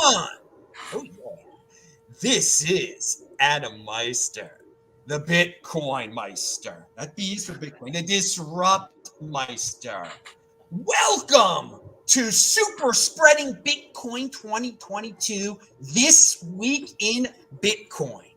on. Oh, yeah. This is Adam Meister, the BitcoinMeister. Not these for Bitcoin, the Disrupt Meister. Welcome to Super Spreading Bitcoin 2022, This Week in Bitcoin.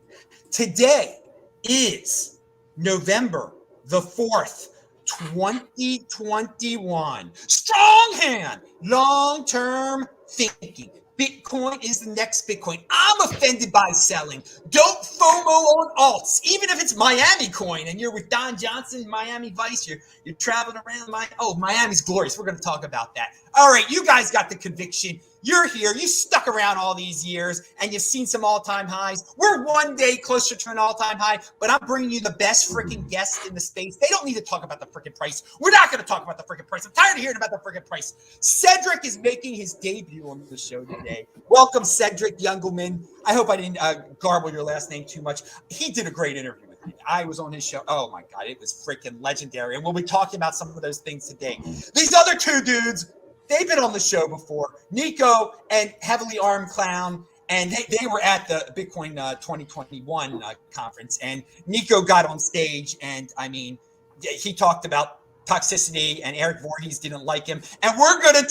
Today is November the 4th, 2021. Strong hand, long-term thinking. Bitcoin is the next Bitcoin. I'm offended by selling. Don't FOMO on alts, even if it's Miami coin and you're with Don Johnson, Miami Vice. You're traveling around. Miami's glorious. We're going to talk about that. All right, you guys got the conviction. You're here. You stuck around all these years, and you've seen some all-time highs. We're one day closer to an all-time high, but I'm bringing you the best freaking guests in the space. They don't need to talk about the freaking price. We're not going to talk about the freaking price. I'm tired of hearing about the freaking price. Cedric is making his debut on the show today. Welcome, Cedric Youngelman. I hope I didn't garble your last name too much. He did a great interview with me. I was on his show. Oh, my God. It was freaking legendary, and we'll be talking about some of those things today. These other two dudes, they've been on the show before, Nico and Heavily Armed Clown, and they were at the Bitcoin 2021 conference, and Nico got on stage, and I mean, he talked about Toxicity, and Eric Voorhees didn't like him, and we're going to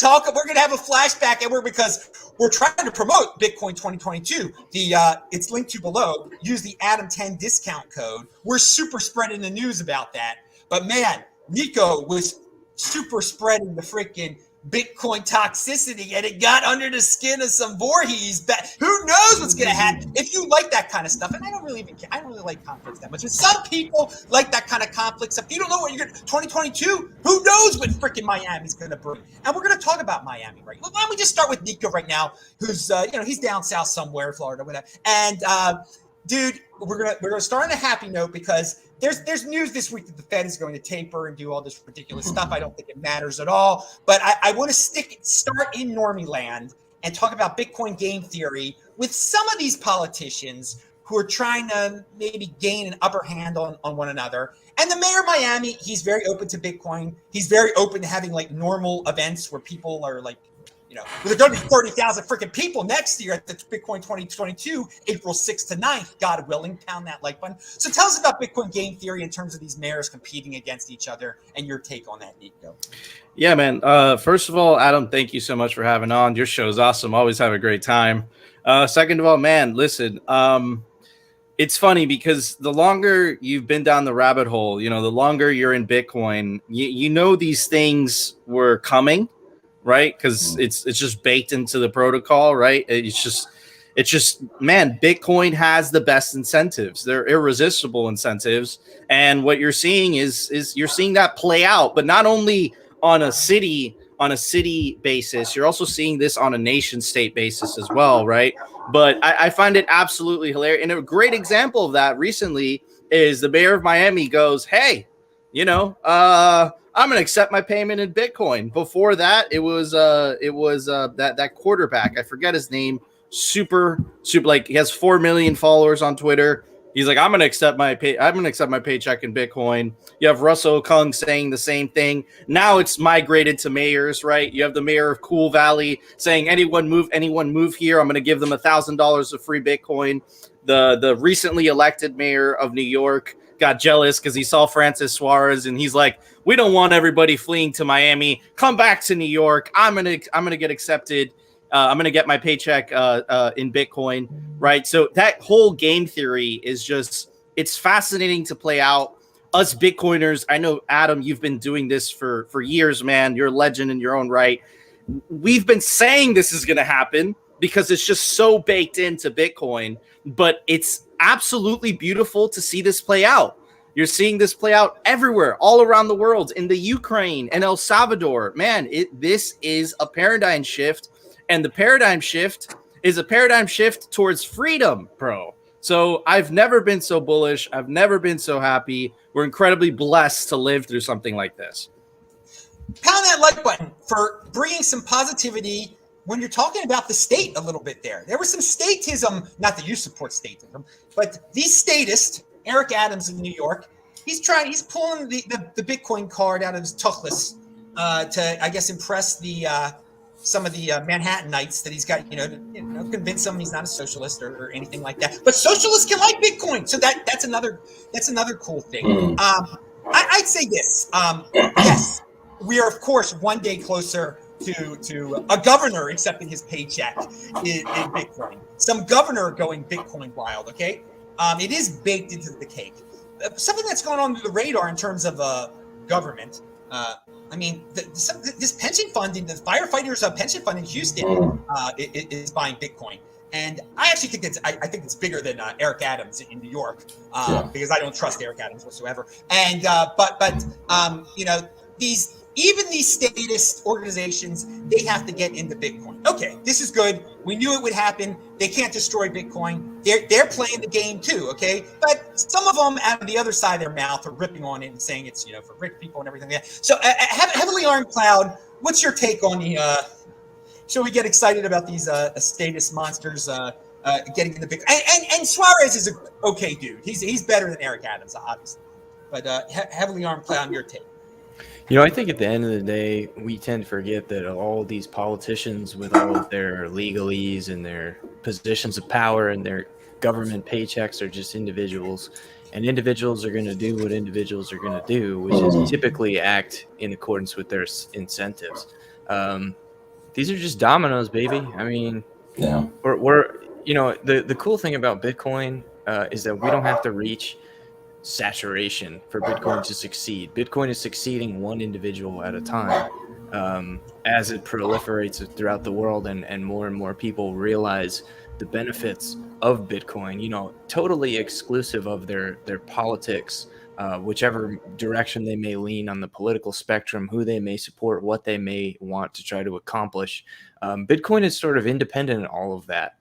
have a flashback, and because we're trying to promote Bitcoin 2022. It's linked to below. Use the Adam10 discount code. We're super spreading the news about that, but man, Nico was super spreading the freaking Bitcoin toxicity, and it got under the skin of some Voorhees. Who knows what's going to happen? If you like that kind of stuff, and I don't really like conflicts that much, but some people like that kind of conflict stuff. You don't know what you're going to 2022. Who knows what freaking Miami's going to bring? And we're going to talk about Miami, right? Well, why don't we just start with Nico right now, who's he's down south somewhere, Florida, whatever. And dude, we're gonna start on a happy note because there's news this week that the Fed is going to taper and do all this ridiculous stuff. I don't think it matters at all. But I want to start in Normie land and talk about Bitcoin game theory with some of these politicians who are trying to maybe gain an upper hand on one another. And the mayor of Miami, he's very open to Bitcoin. He's very open to having like normal events where people are like, there's going to be 30,000 freaking people next year at the Bitcoin 2022, April 6th to 9th, God willing. Pound that like button. So tell us about Bitcoin game theory in terms of these mayors competing against each other and your take on that, Nico. Yeah, man. First of all, Adam, thank you so much for having on. Your show is awesome. Always have a great time. Second of all, man, listen, it's funny because the longer you've been down the rabbit hole, the longer you're in Bitcoin, you know these things were coming. Right, because it's just baked into the protocol, right? It's just, man, Bitcoin has the best incentives. They're irresistible incentives, and what you're seeing is you're seeing that play out, but not only on a city basis, you're also seeing this on a nation state basis as well, right? But I find it absolutely hilarious, and a great example of that recently is the mayor of Miami goes, "Hey, I'm going to accept my payment in Bitcoin." Before that, it was that quarterback. I forget his name. Super, like he has 4 million followers on Twitter. He's like, I'm going to accept my paycheck in Bitcoin. You have Russell Kung saying the same thing. Now it's migrated to mayors, right? You have the mayor of Cool Valley saying, anyone move here. I'm going to give them $1,000 of free Bitcoin. The recently elected mayor of New York got jealous because he saw Francis Suarez and he's like, we don't want everybody fleeing to Miami. Come back to New York. I'm gonna get accepted. I'm gonna get my paycheck in Bitcoin, right? So that whole game theory is it's fascinating to play out. Us Bitcoiners, I know, Adam, you've been doing this for years, man. You're a legend in your own right. We've been saying this is gonna happen because it's just so baked into Bitcoin, but it's absolutely beautiful to see this play out. You're seeing this play out everywhere, all around the world, in the Ukraine and El Salvador. Man, this is a paradigm shift, and the paradigm shift is a paradigm shift towards freedom, bro. So I've never been so bullish. I've never been so happy. We're incredibly blessed to live through something like this. Pound that like button for bringing some positivity when you're talking about the state a little bit there. There was some statism, not that you support statism, but these statists, Eric Adams in New York, he's pulling the Bitcoin card out of his tuchlis to, I guess, impress the some of the Manhattanites that he's got, to convince them he's not a socialist or anything like that. But socialists can like Bitcoin, so that's another cool thing. I'd say this. Yes, we are of course one day closer to a governor accepting his paycheck in Bitcoin. Some governor going Bitcoin wild. Okay, it is baked into the cake. Something that's gone under the radar in terms of government. I mean, this pension funding, the firefighters' pension fund in Houston is buying Bitcoin, and I actually think I think it's bigger than Eric Adams in New York because I don't trust Eric Adams whatsoever. And these statist organizations, they have to get into Bitcoin. Okay, this is good. We knew it would happen. They can't destroy Bitcoin. They're playing the game too, okay? But some of them out of the other side of their mouth are ripping on it and saying it's, for rich people and everything like that. So Heavily Armed Cloud, what's your take on the, should we get excited about these statist monsters getting into Bitcoin? And Suarez is an okay dude. He's better than Eric Adams, obviously. But Heavily Armed Cloud, your take. I think at the end of the day, we tend to forget that all these politicians with all of their legalese and their positions of power and their government paychecks are just individuals. And individuals are going to do what individuals are going to do, which is typically act in accordance with their incentives. These are just dominoes, baby. I mean, we're the cool thing about Bitcoin is that we don't have to reach saturation for Bitcoin to succeed. Bitcoin is succeeding one individual at a time as it proliferates throughout the world and more people realize the benefits of Bitcoin, totally exclusive of their politics, whichever direction they may lean on the political spectrum, who they may support, what they may want to try to accomplish. Bitcoin is sort of independent of all of that.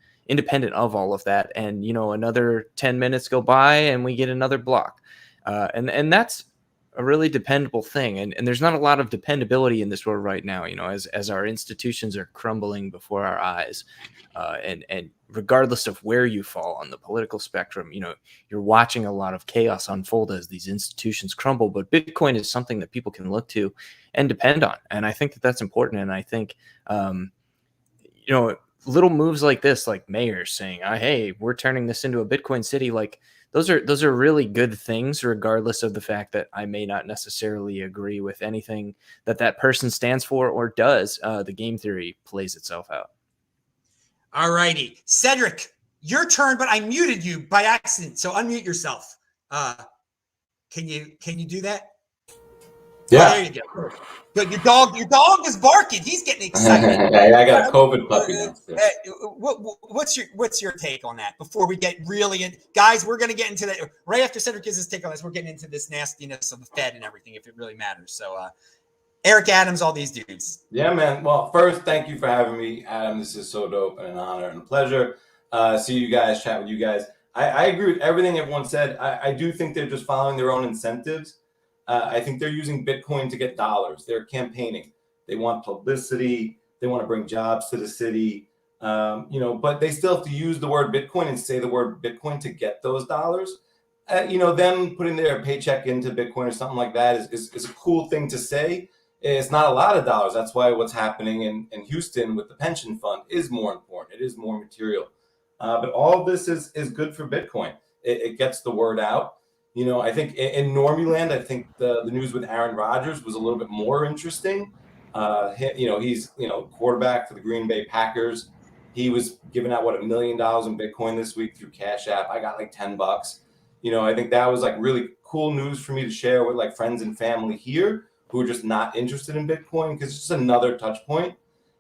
And another 10 minutes go by and we get another block, and that's a really dependable thing, and there's not a lot of dependability in this world right now, as our institutions are crumbling before our eyes, and regardless of where you fall on the political spectrum, you're watching a lot of chaos unfold as these institutions crumble. But Bitcoin is something that people can look to and depend on, and I think that that's important. And I think little moves like this, like mayors saying, hey, we're turning this into a Bitcoin city, like those are really good things, regardless of the fact that I may not necessarily agree with anything that person stands for or does. The game theory plays itself out. All righty. Cedric, your turn, but I muted you by accident, so unmute yourself. Can you do that? Yeah. Oh, there you go. Good. Your dog is barking. He's getting excited. I got a COVID puppy downstairs. What's your take on that before we get really in? Guys, we're going to get into that right after Cedric gives his take on this. We're getting into this nastiness of the Fed and everything, if it really matters. So, Eric Adams, all these dudes. Yeah, man. Well, first, thank you for having me, Adam. This is so dope and an honor and a pleasure. See you guys, chat with you guys. I agree with everything everyone said. I do think they're just following their own incentives. I think they're using Bitcoin to get dollars. They're campaigning. They want publicity. They want to bring jobs to the city. But they still have to use the word Bitcoin and say the word Bitcoin to get those dollars. Them putting their paycheck into Bitcoin or something like that is a cool thing to say. It's not a lot of dollars. That's why what's happening in Houston with the pension fund is more important. It is more material. But all of this is good for Bitcoin. It gets the word out. I think in Normie land, I think the news with Aaron Rodgers was a little bit more interesting. He's quarterback for the Green Bay Packers. He was giving out $1 million in Bitcoin this week through Cash App. I got like $10. I think that was like really cool news for me to share with like friends and family here who are just not interested in Bitcoin, because it's just another touch point.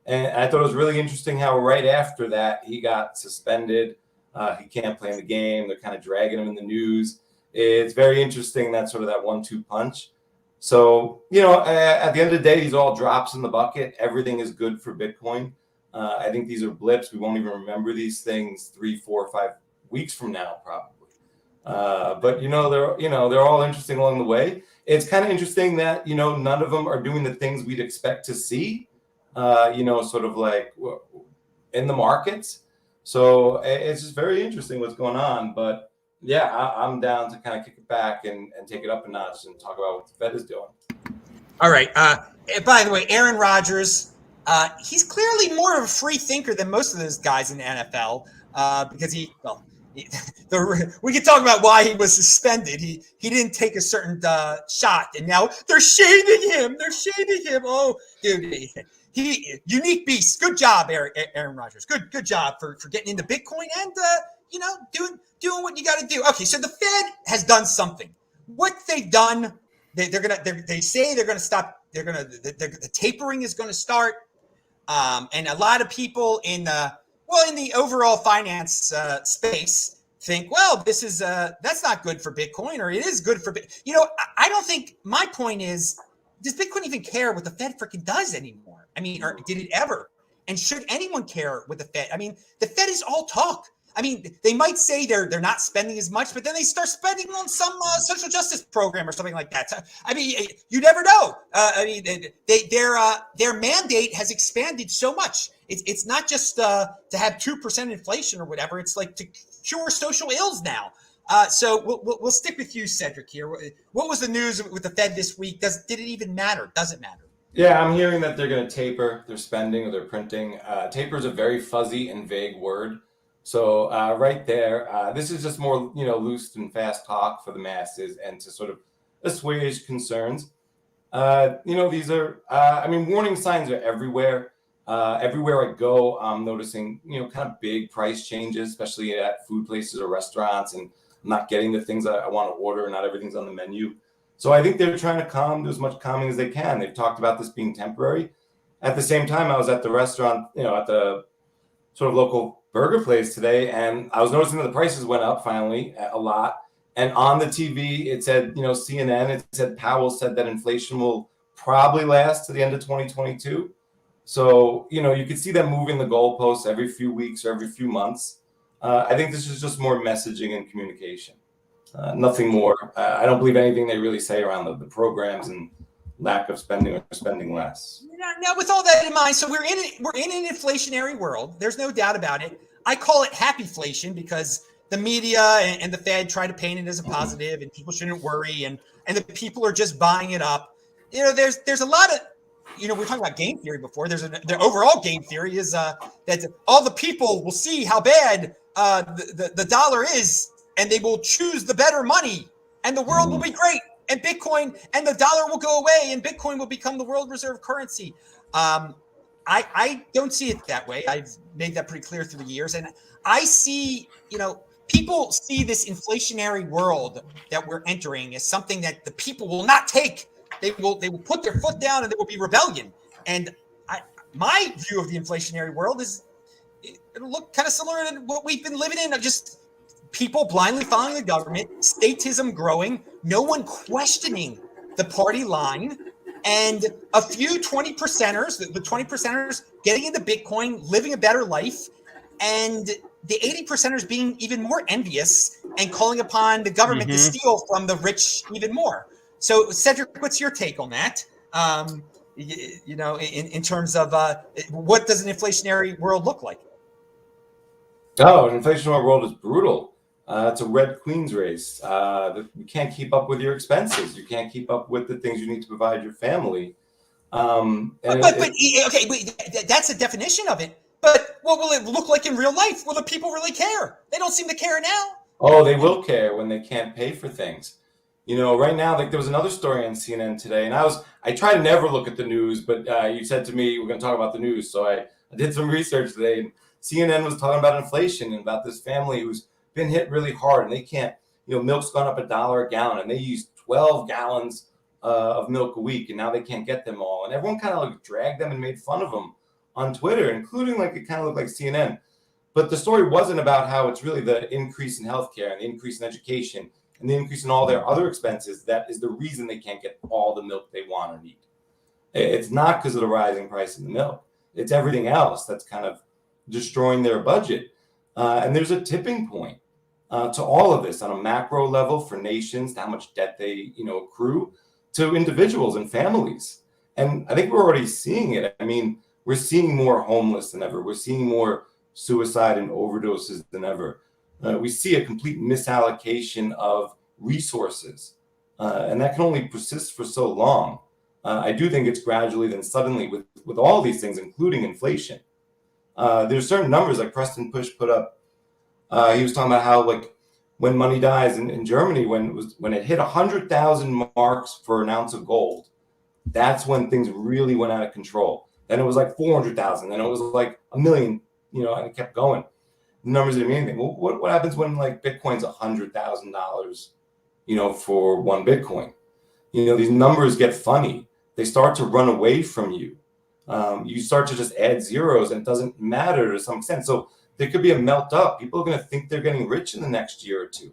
And I thought it was really interesting how right after that he got suspended. He can't play in the game. They're kind of dragging him in the news. It's very interesting, that sort of that 1-2 punch. So, at the end of the day, these are all drops in the bucket. Everything is good for Bitcoin. I think these are blips. We won't even remember these things 3, 4, 5 weeks from now, probably. But they're all interesting along the way. It's kind of interesting that none of them are doing the things we'd expect to see. Sort of like in the markets. So it's just very interesting what's going on. But yeah, I'm down to kind of kick it back and take it up a notch and talk about what the Fed is doing. All right. By the way, Aaron Rodgers, He's clearly more of a free thinker than most of those guys in the NFL because we can talk about why he was suspended. He didn't take a certain shot, and now they're shading him. They're shading him. Oh, dude, he unique beast. Good job, Aaron Rodgers. Good job for getting into Bitcoin and doing what you got to do. Okay, so the Fed has done something. What they've done, they say they're gonna stop. The tapering is going to start. And a lot of people in the overall finance space think, well, this is that's not good for Bitcoin, or it is good for I don't think. My point is, does Bitcoin even care what the Fed freaking does anymore? I mean, or did it ever? And should anyone care what the Fed? I mean, the Fed is all talk. I mean, they might say they're not spending as much, but then they start spending on some social justice program or something like that. So, I mean, you never know. I mean, their mandate has expanded so much. It's not just to have 2% inflation or whatever. It's like to cure social ills now. So we'll stick with you, Cedric. Here, what was the news with the Fed this week? Did it even matter? Does it matter? Yeah, I'm hearing that they're going to taper their spending or their printing. Taper is a very fuzzy and vague word. So right there, this is just more, loose and fast talk for the masses and to sort of assuage concerns. These are, warning signs are everywhere. Everywhere I go, I'm noticing, kind of big price changes, especially at food places or restaurants, and I'm not getting the things that I want to order. Not everything's on the menu. So I think they're trying to do as much calming as they can. They've talked about this being temporary. At the same time, I was at the restaurant, at the sort of local burger place today, and I was noticing that the prices went up finally a lot. And on the TV, it said, CNN, it said Powell said that inflation will probably last to the end of 2022. So, you could see them moving the goalposts every few weeks or every few months. I think this is just more messaging and communication. Nothing more. I don't believe anything they really say around the programs and lack of spending or spending less. Now, with all that in mind, so we're in an inflationary world. There's no doubt about it. I call it happyflation because the media and the Fed try to paint it as a positive, and people shouldn't worry, and the people are just buying it up. There's a lot of, we were talking about game theory before. The overall game theory is that all the people will see how bad the dollar is, and they will choose the better money, and the world will be great. And Bitcoin and the dollar will go away, and Bitcoin will become the world reserve currency. I don't see it that way. I've made that pretty clear through the years. And I see, people see this inflationary world that we're entering as something that the people will not take. They will put their foot down, and there will be rebellion. And my view of the inflationary world is it'll look kind of similar to what we've been living in, of just people blindly following the government, statism growing, no one questioning the party line, and a few 20%ers, the 20%ers getting into Bitcoin, living a better life, and the 80%ers being even more envious and calling upon the government to steal from the rich even more. So, Cedric, what's your take on that? In terms of what does an inflationary world look like? Oh, an inflationary world is brutal. It's a red queen's race. You can't keep up with your expenses. You can't keep up with the things you need to provide your family. That's a definition of it. But what will it look like in real life? Will the people really care? They don't seem to care now. Oh, they will care when they can't pay for things. Right now, there was another story on CNN today, and I try to never look at the news, but you said to me, we're going to talk about the news. So I did some research today, and CNN was talking about inflation and about this family who's been hit really hard, and they can't, milk's gone up $1 a gallon, and they use 12 gallons of milk a week, and now they can't get them all. And everyone kind of dragged them and made fun of them on Twitter, including it kind of looked like CNN. But the story wasn't about how it's really the increase in healthcare and the increase in education and the increase in all their other expenses that is the reason they can't get all the milk they want or need. It's not because of the rising price of the milk. It's everything else that's kind of destroying their budget. And there's a tipping point to all of this on a macro level for nations, to how much debt they, accrue, to individuals and families. And I think we're already seeing it. I mean, we're seeing more homeless than ever. We're seeing more suicide and overdoses than ever. We see a complete misallocation of resources, and that can only persist for so long. I do think it's gradually, then suddenly, with all these things, including inflation. There's certain numbers like Preston Push put up. He was talking about how like when money dies in Germany, when it hit 100,000 marks for an ounce of gold, that's when things really went out of control. Then it was like 400,000. Then it was like a million. And it kept going. The numbers didn't mean anything. Well, what happens when like Bitcoin's $100,000, for one Bitcoin? These numbers get funny. They start to run away from you. You start to just add zeros, and it doesn't matter to some extent. So there could be a melt up. People are going to think they're getting rich in the next year or two.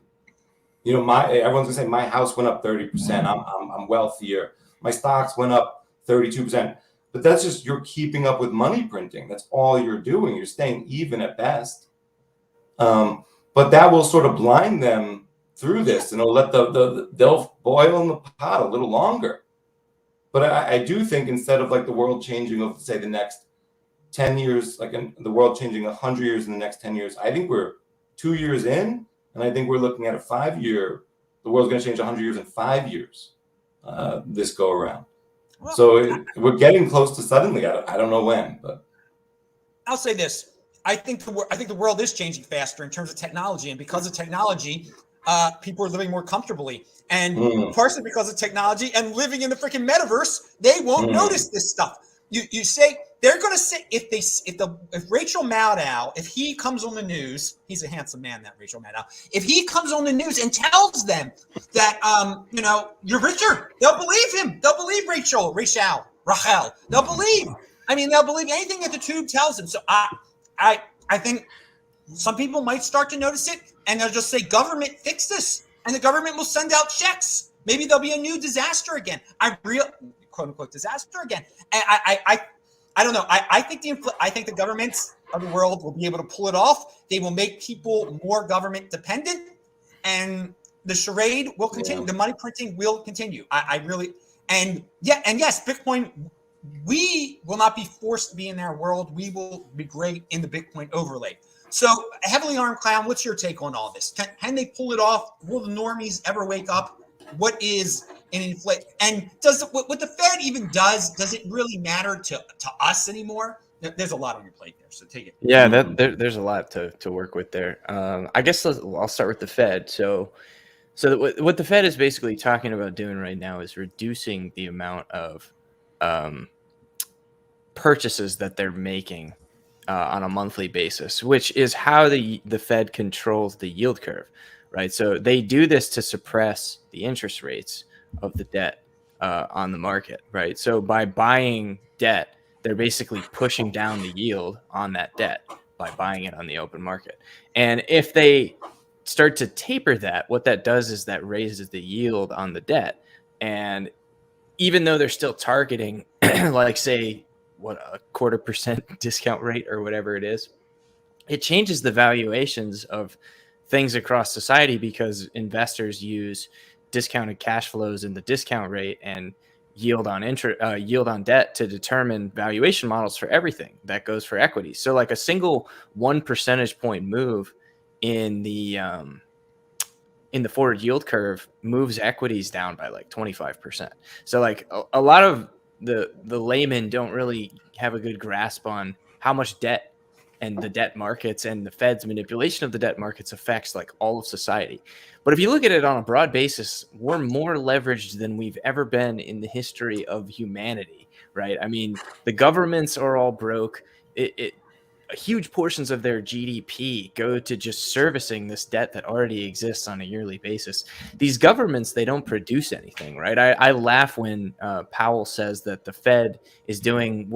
Everyone's gonna say my house went up 30%. I'm wealthier. My stocks went up 32%. But that's just you're keeping up with money printing. That's all you're doing. You're staying even at best. But that will sort of blind them through this, and it'll let they'll boil in the pot a little longer. But I do think instead of like the world changing of say the next 10 years, like the world changing 100 years in the next 10 years, I think we're 2 years in, and I think we're looking at a 5-year. The world's going to change 100 years in 5 years. This go around. Well, so we're getting close to suddenly. I don't know when, but I'll say this. I think the world is changing faster in terms of technology, and because of technology, people are living more comfortably. And partially because of technology and living in the freaking metaverse, they won't notice this stuff. You say they're going to say if Rachel Maddow, if he comes on the news, he's a handsome man, that Rachel Maddow. If he comes on the news and tells them that you're richer, they'll believe him. They'll believe Rachel. They'll believe. They'll believe anything that the tube tells them. So I think some people might start to notice it, and they'll just say, "Government, fix this," and the government will send out checks. Maybe there'll be a new disaster again. Quote unquote disaster again. I don't know. I think the governments of the world will be able to pull it off. They will make people more government dependent, and the charade will continue. The money printing will continue. Yes, Bitcoin. We will not be forced to be in their world. We will be great in the Bitcoin overlay. So, Heavily Armed Clown, what's your take on all this? Can they pull it off? Will the normies ever wake up? What is an inflation? And what the Fed even does it really matter to us anymore? There's a lot on your plate there, so take it. Yeah, there's a lot to work with there. I guess I'll start with the Fed. So what the Fed is basically talking about doing right now is reducing the amount of purchases that they're making on a monthly basis, which is how the Fed controls the yield curve, right? So they do this to suppress the interest rates of the debt on the market, right? So by buying debt, they're basically pushing down the yield on that debt by buying it on the open market. And if they start to taper that, what that does is that raises the yield on the debt. And even though they're still targeting like say a 0.25% discount rate or whatever it is, it changes the valuations of things across society because investors use discounted cash flows in the discount rate and yield on debt to determine valuation models for everything. That goes for equities. So like a single 1 percentage point move in the forward yield curve moves equities down by like 25%. So like a lot of the laymen don't really have a good grasp on how much debt and the debt markets and the Fed's manipulation of the debt markets affects like all of society. But if you look at it on a broad basis, we're more leveraged than we've ever been in the history of humanity, right? I mean, the governments are all broke. Huge portions of their GDP go to just servicing this debt that already exists on a yearly basis. These governments, they don't produce anything, right? I laugh when Powell says that the Fed is doing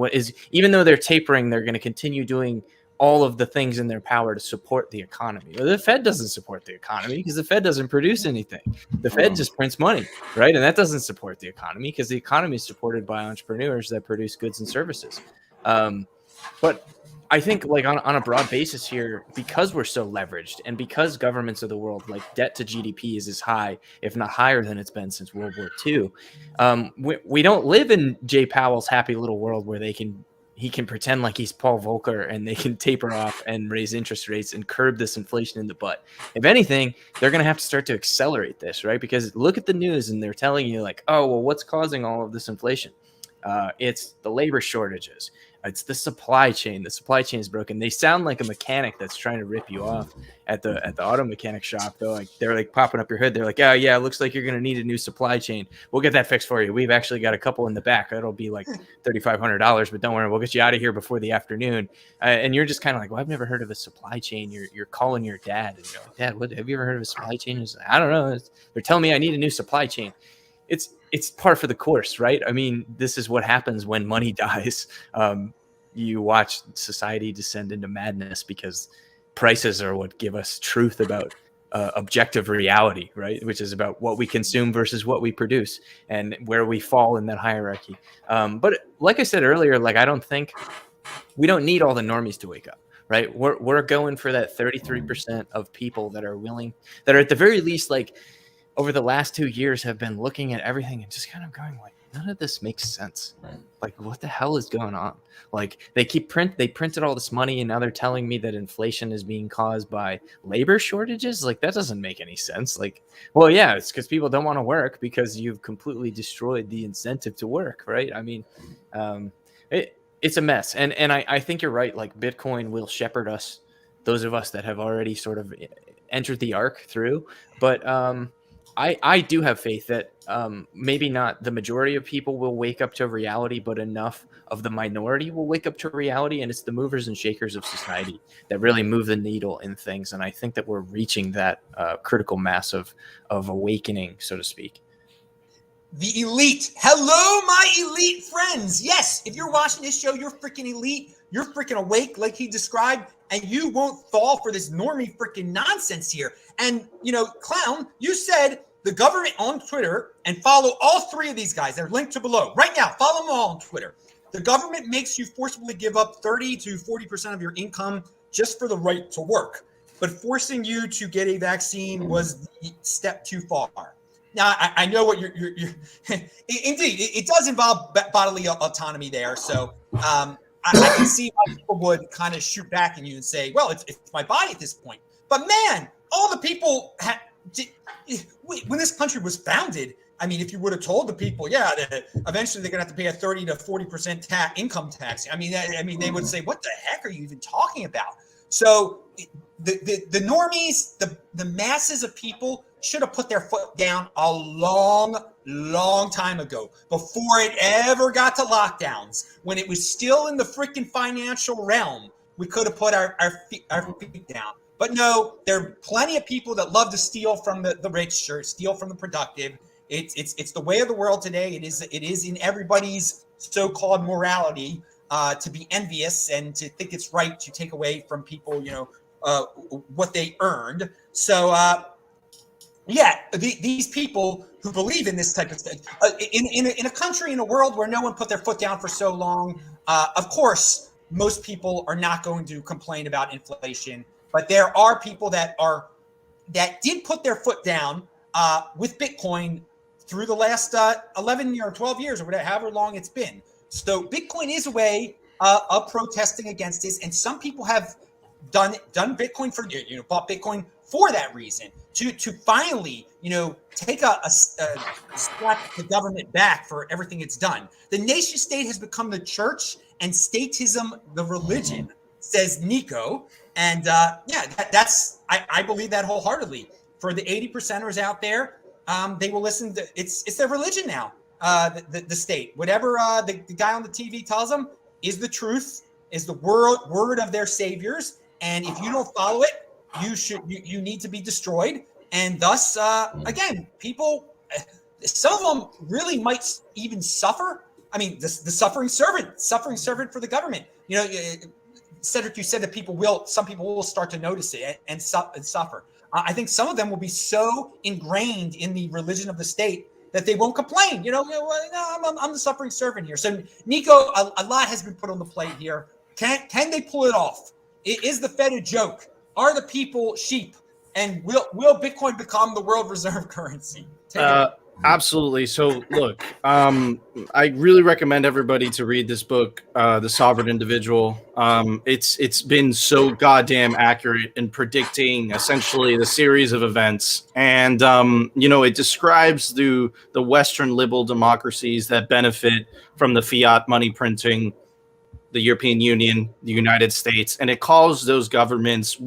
even though they're tapering, they're going to continue doing all of the things in their power to support the economy. Well, the Fed doesn't support the economy because the Fed doesn't produce anything. The Fed just prints money, right? And that doesn't support the economy because the economy is supported by entrepreneurs that produce goods and services. But I think like on a broad basis here, because we're so leveraged and because governments of the world, like debt to GDP is as high, if not higher than it's been since World War II. We don't live in Jay Powell's happy little world where they can he can pretend like he's Paul Volcker and they can taper off and raise interest rates and curb this inflation in the butt. If anything, they're going to have to start to accelerate this, right? Because look at the news and they're telling you like, oh, well, what's causing all of this inflation? It's the labor shortages. It's the supply chain. The supply chain is broken. They sound like a mechanic that's trying to rip you off at the auto mechanic shop. Though, like they're like popping up your hood. They're like, oh yeah, it looks like you're gonna need a new supply chain. We'll get that fixed for you. We've actually got a couple in the back. That'll be like $3,500, but don't worry, we'll get you out of here before the afternoon. And you're just kind of like, well, I've never heard of a supply chain. You're calling your dad and you're like, Dad, what have you ever heard of a supply chain? He's like, I don't know. They're telling me I need a new supply chain. It's par for the course, right? I mean, this is what happens when money dies. You watch society descend into madness because prices are what give us truth about objective reality, right? Which is about what we consume versus what we produce and where we fall in that hierarchy. But like I said earlier, like I don't think we don't need all the normies to wake up, right? We're going for that 33% of people that are willing, that are at the very least, like over the last 2 years have been looking at everything and just kind of going like, none of this makes sense. Right. Like, what the hell is going on? Like, they printed all this money, and now they're telling me that inflation is being caused by labor shortages. Like, that doesn't make any sense. Like, well, yeah, it's because people don't want to work because you've completely destroyed the incentive to work, right? I mean, it's a mess, and I think you're right. Like, Bitcoin will shepherd us, those of us that have already sort of entered the arc through, but I do have faith that maybe not the majority of people will wake up to reality, but enough of the minority will wake up to reality. And it's the movers and shakers of society that really move the needle in things. And I think that we're reaching that critical mass of awakening, so to speak. The elite. Hello, my elite friends. Yes, if you're watching this show, you're freaking elite. You're freaking awake like he described, and you won't fall for this normie freaking nonsense here. And, you know, Clown, you said the government on Twitter, and follow all three of these guys. They're linked to below. Right now, follow them all on Twitter. The government makes you forcibly give up 30 to 40% of your income just for the right to work. But forcing you to get a vaccine was the step too far. Now, I know what you're indeed, it does involve bodily autonomy there. So I can see why people would kind of shoot back at you and say, well, it's my body at this point. But man, all the people when this country was founded, I mean, if you would have told the people, yeah, eventually they're going to have to pay a 30 to 40% income tax. I mean, they would say, what the heck are you even talking about? So the normies, the masses of people should have put their foot down a long time ago, before it ever got to lockdowns. When it was still in the freaking financial realm, we could have put our feet down. But no, there are plenty of people that love to steal from the rich or steal from the productive. It's the way of the world today. It is in everybody's so-called morality to be envious and to think it's right to take away from people, you know, what they earned. So yeah, these people who believe in this type of thing, in a country, in a world where no one put their foot down for so long, of course, most people are not going to complain about inflation. But there are people that did put their foot down with Bitcoin through the last 11 or 12 years or whatever, however long it's been. So Bitcoin is a way of protesting against this, and some people have done Bitcoin for, you know, bought Bitcoin for that reason, to finally, you know, take a slap the government back for everything it's done. The nation state has become the church and statism the religion, says Nico. And yeah, that's I believe that wholeheartedly. For the 80%ers out there, they will listen to it's their religion now. The state, whatever the guy on the TV tells them is the truth, is the word of their saviors. And if you don't follow it, you need to be destroyed. And thus, again, people, some of them really might even suffer. I mean, the suffering servant for the government. You know. Cedric, you said that some people will start to notice it and suffer. I think some of them will be so ingrained in the religion of the state that they won't complain. You know, I'm the suffering servant here. So, Nico, a lot has been put on the plate here. Can they pull it off? Is the Fed a joke? Are the people sheep? And will Bitcoin become the world reserve currency? Absolutely. So look, I really recommend everybody to read this book, The Sovereign Individual. It's been so goddamn accurate in predicting essentially the series of events. And it describes the Western liberal democracies that benefit from the fiat money printing, the European Union, the United States, and it calls those governments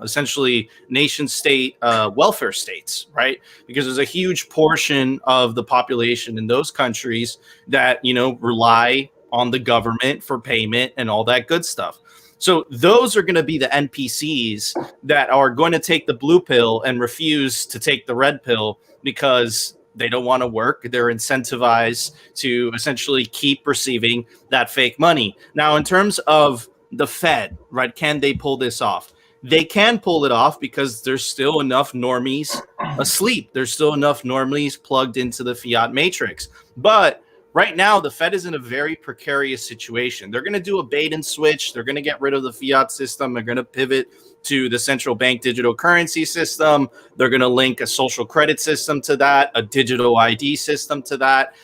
essentially nation state welfare states, right? Because there's a huge portion of the population in those countries that rely on the government for payment and all that good stuff. So those are going to be the NPCs that are going to take the blue pill and refuse to take the red pill because they don't want to work. They're incentivized to essentially keep receiving that fake money. Now, in terms of the Fed, right, can they pull this off? They can pull it off because there's still enough normies asleep. There's still enough normies plugged into the fiat matrix. But right now, the Fed is in a very precarious situation. They're going to do a bait and switch. They're going to get rid of the fiat system. They're going to pivot to the central bank digital currency system. They're going to link a social credit system to that, a digital ID system to that.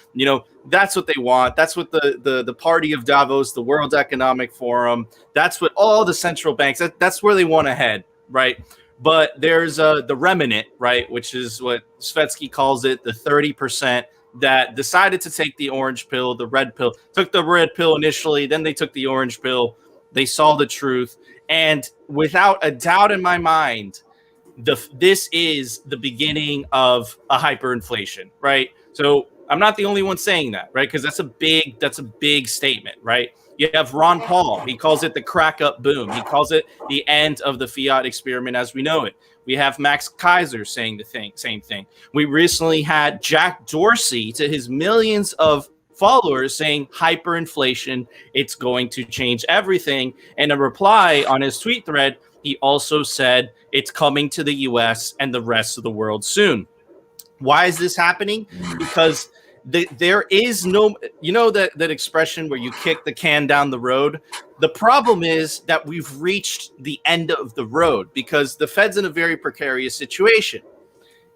That's what they want. That's what the party of Davos, the World Economic Forum, that's what all the central banks, that's where they want to head, right? But there's the remnant, right, which is what Svetsky calls it, the 30% that decided to take the orange pill, the red pill, took the red pill initially, then they took the orange pill. They saw the truth. And without a doubt in my mind, this is the beginning of a hyperinflation, right? So I'm not the only one saying that, right? Because that's a big statement, right? You have Ron Paul. He calls it the crack up boom. He calls it the end of the fiat experiment as we know it. We have Max Kaiser saying the same thing. We recently had Jack Dorsey to his millions of followers saying hyperinflation, it's going to change everything. And a reply on his tweet thread, he also said it's coming to the US and the rest of the world soon. Why is this happening? Because there is no, that expression where you kick the can down the road. The problem is that we've reached the end of the road because the Fed's in a very precarious situation.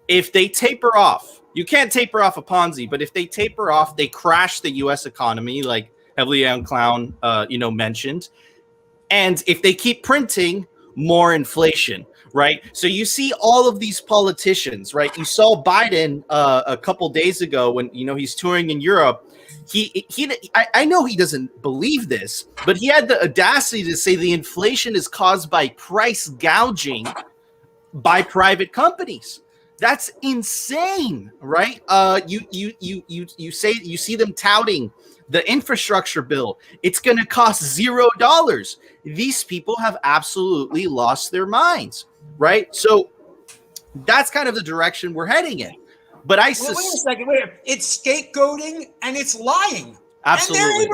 If they taper off, you can't taper off a Ponzi, but if they taper off, they crash the U.S. economy, like Heavily Young Clown, mentioned. And if they keep printing, more inflation, right? So you see all of these politicians, right? You saw Biden a couple days ago when, he's touring in Europe. I know he doesn't believe this, but he had the audacity to say the inflation is caused by price gouging by private companies. That's insane, right? You see them touting the infrastructure bill. It's going to cost $0. These people have absolutely lost their minds, right? So that's kind of the direction we're heading in. But wait a second. It's scapegoating and it's lying. Absolutely. And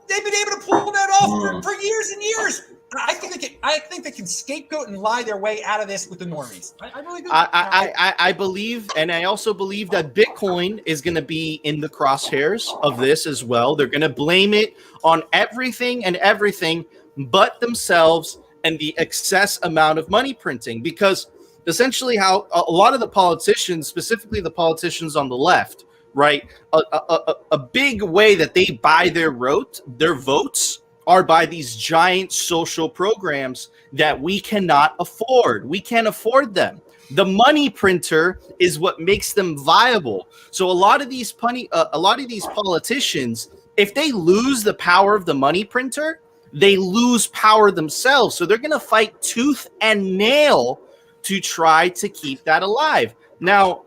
they've been able to pull that off for years and years. I think they can scapegoat and lie their way out of this with the normies. I really do. I believe, and I also believe that Bitcoin is going to be in the crosshairs of this as well. They're going to blame it on everything but themselves and the excess amount of money printing, because essentially how a lot of the politicians, specifically the politicians on the left, right, a big way that they buy their votes are by these giant social programs that we cannot afford. We can't afford them. The money printer is what makes them viable. So a lot of these politicians, if they lose the power of the money printer, they lose power themselves. So they're going to fight tooth and nail to try to keep that alive. Now,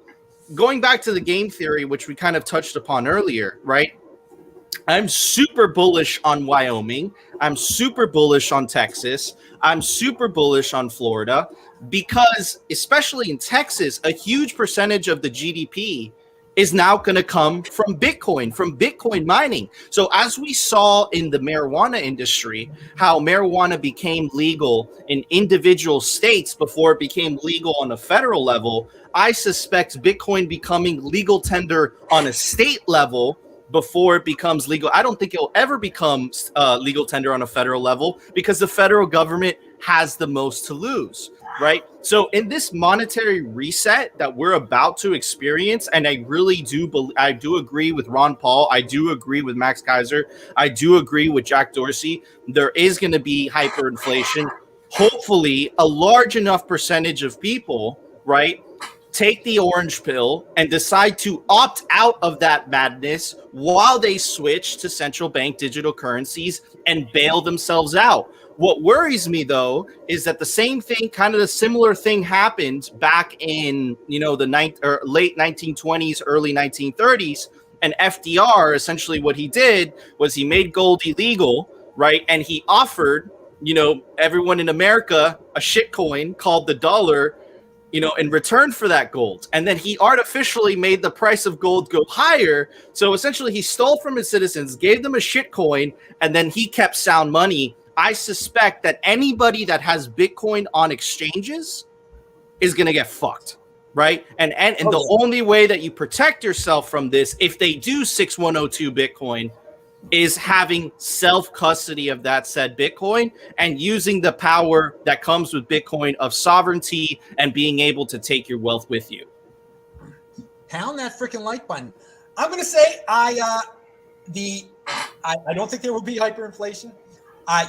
going back to the game theory, which we kind of touched upon earlier, right? I'm super bullish on Wyoming. I'm super bullish on Texas. I'm super bullish on Florida because, especially in Texas, a huge percentage of the GDP is now going to come from Bitcoin mining. So as we saw in the marijuana industry, how marijuana became legal in individual states before it became legal on a federal level, I suspect Bitcoin becoming legal tender on a state level before it becomes legal. I don't think it'll ever become legal tender on a federal level because the federal government has the most to lose. right? So in this monetary reset that we're about to experience, and I really I do agree with Ron Paul, I do agree with Max Kaiser, I do agree with Jack Dorsey, there is going to be hyperinflation. Hopefully a large enough percentage of people, right, take the orange pill and decide to opt out of that madness while they switch to central bank digital currencies and bail themselves out. What worries me, though, is that the same thing, kind of the similar thing, happened back in the late 1920s, early 1930s, and FDR. Essentially, what he did was he made gold illegal, right? And he offered everyone in America a shit coin called the dollar, in return for that gold. And then he artificially made the price of gold go higher. So essentially he stole from his citizens, gave them a shit coin, and then he kept sound money. I suspect that anybody that has Bitcoin on exchanges is going to get fucked, right? And the only way that you protect yourself from this, if they do 6102 Bitcoin, is having self-custody of that said Bitcoin and using the power that comes with Bitcoin of sovereignty and being able to take your wealth with you. Pound that freaking like button. I'm going to say I don't think there will be hyperinflation.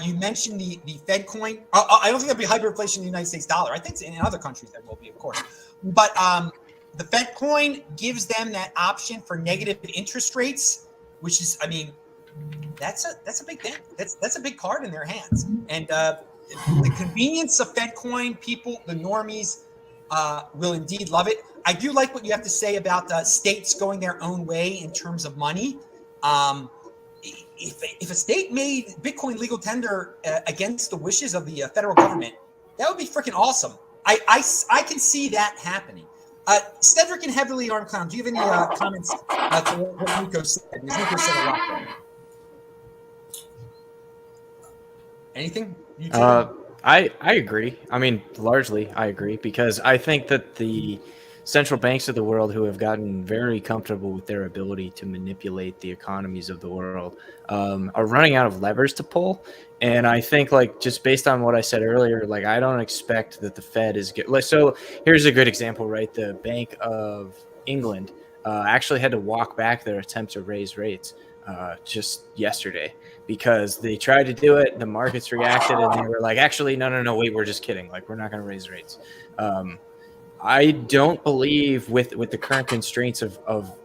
You mentioned the Fed coin. I don't think there'll be hyperinflation in the United States dollar. I think in other countries there will be, of course. But the Fed coin gives them that option for negative interest rates, which is, that's a big thing. That's a big card in their hands. And the convenience of Fed coin, people, the normies, will indeed love it. I do like what you have to say about states going their own way in terms of money. If a state made Bitcoin legal tender against the wishes of the federal government, that would be freaking awesome. I can see that happening. Cedric and Heavily Armed Clown, do you have any comments to what Nico said? Because Nico said a lot there. Anything? I agree. Largely I agree, because I think that the central banks of the world, who have gotten very comfortable with their ability to manipulate the economies of the world, are running out of levers to pull. And I think, just based on what I said earlier, I don't expect that the Fed is good. So here's a good example, right? The Bank of England actually had to walk back their attempt to raise rates just yesterday, because they tried to do it, the markets reacted, and they were like, actually, no, wait, we're just kidding. We're not going to raise rates. I don't believe with the current constraints of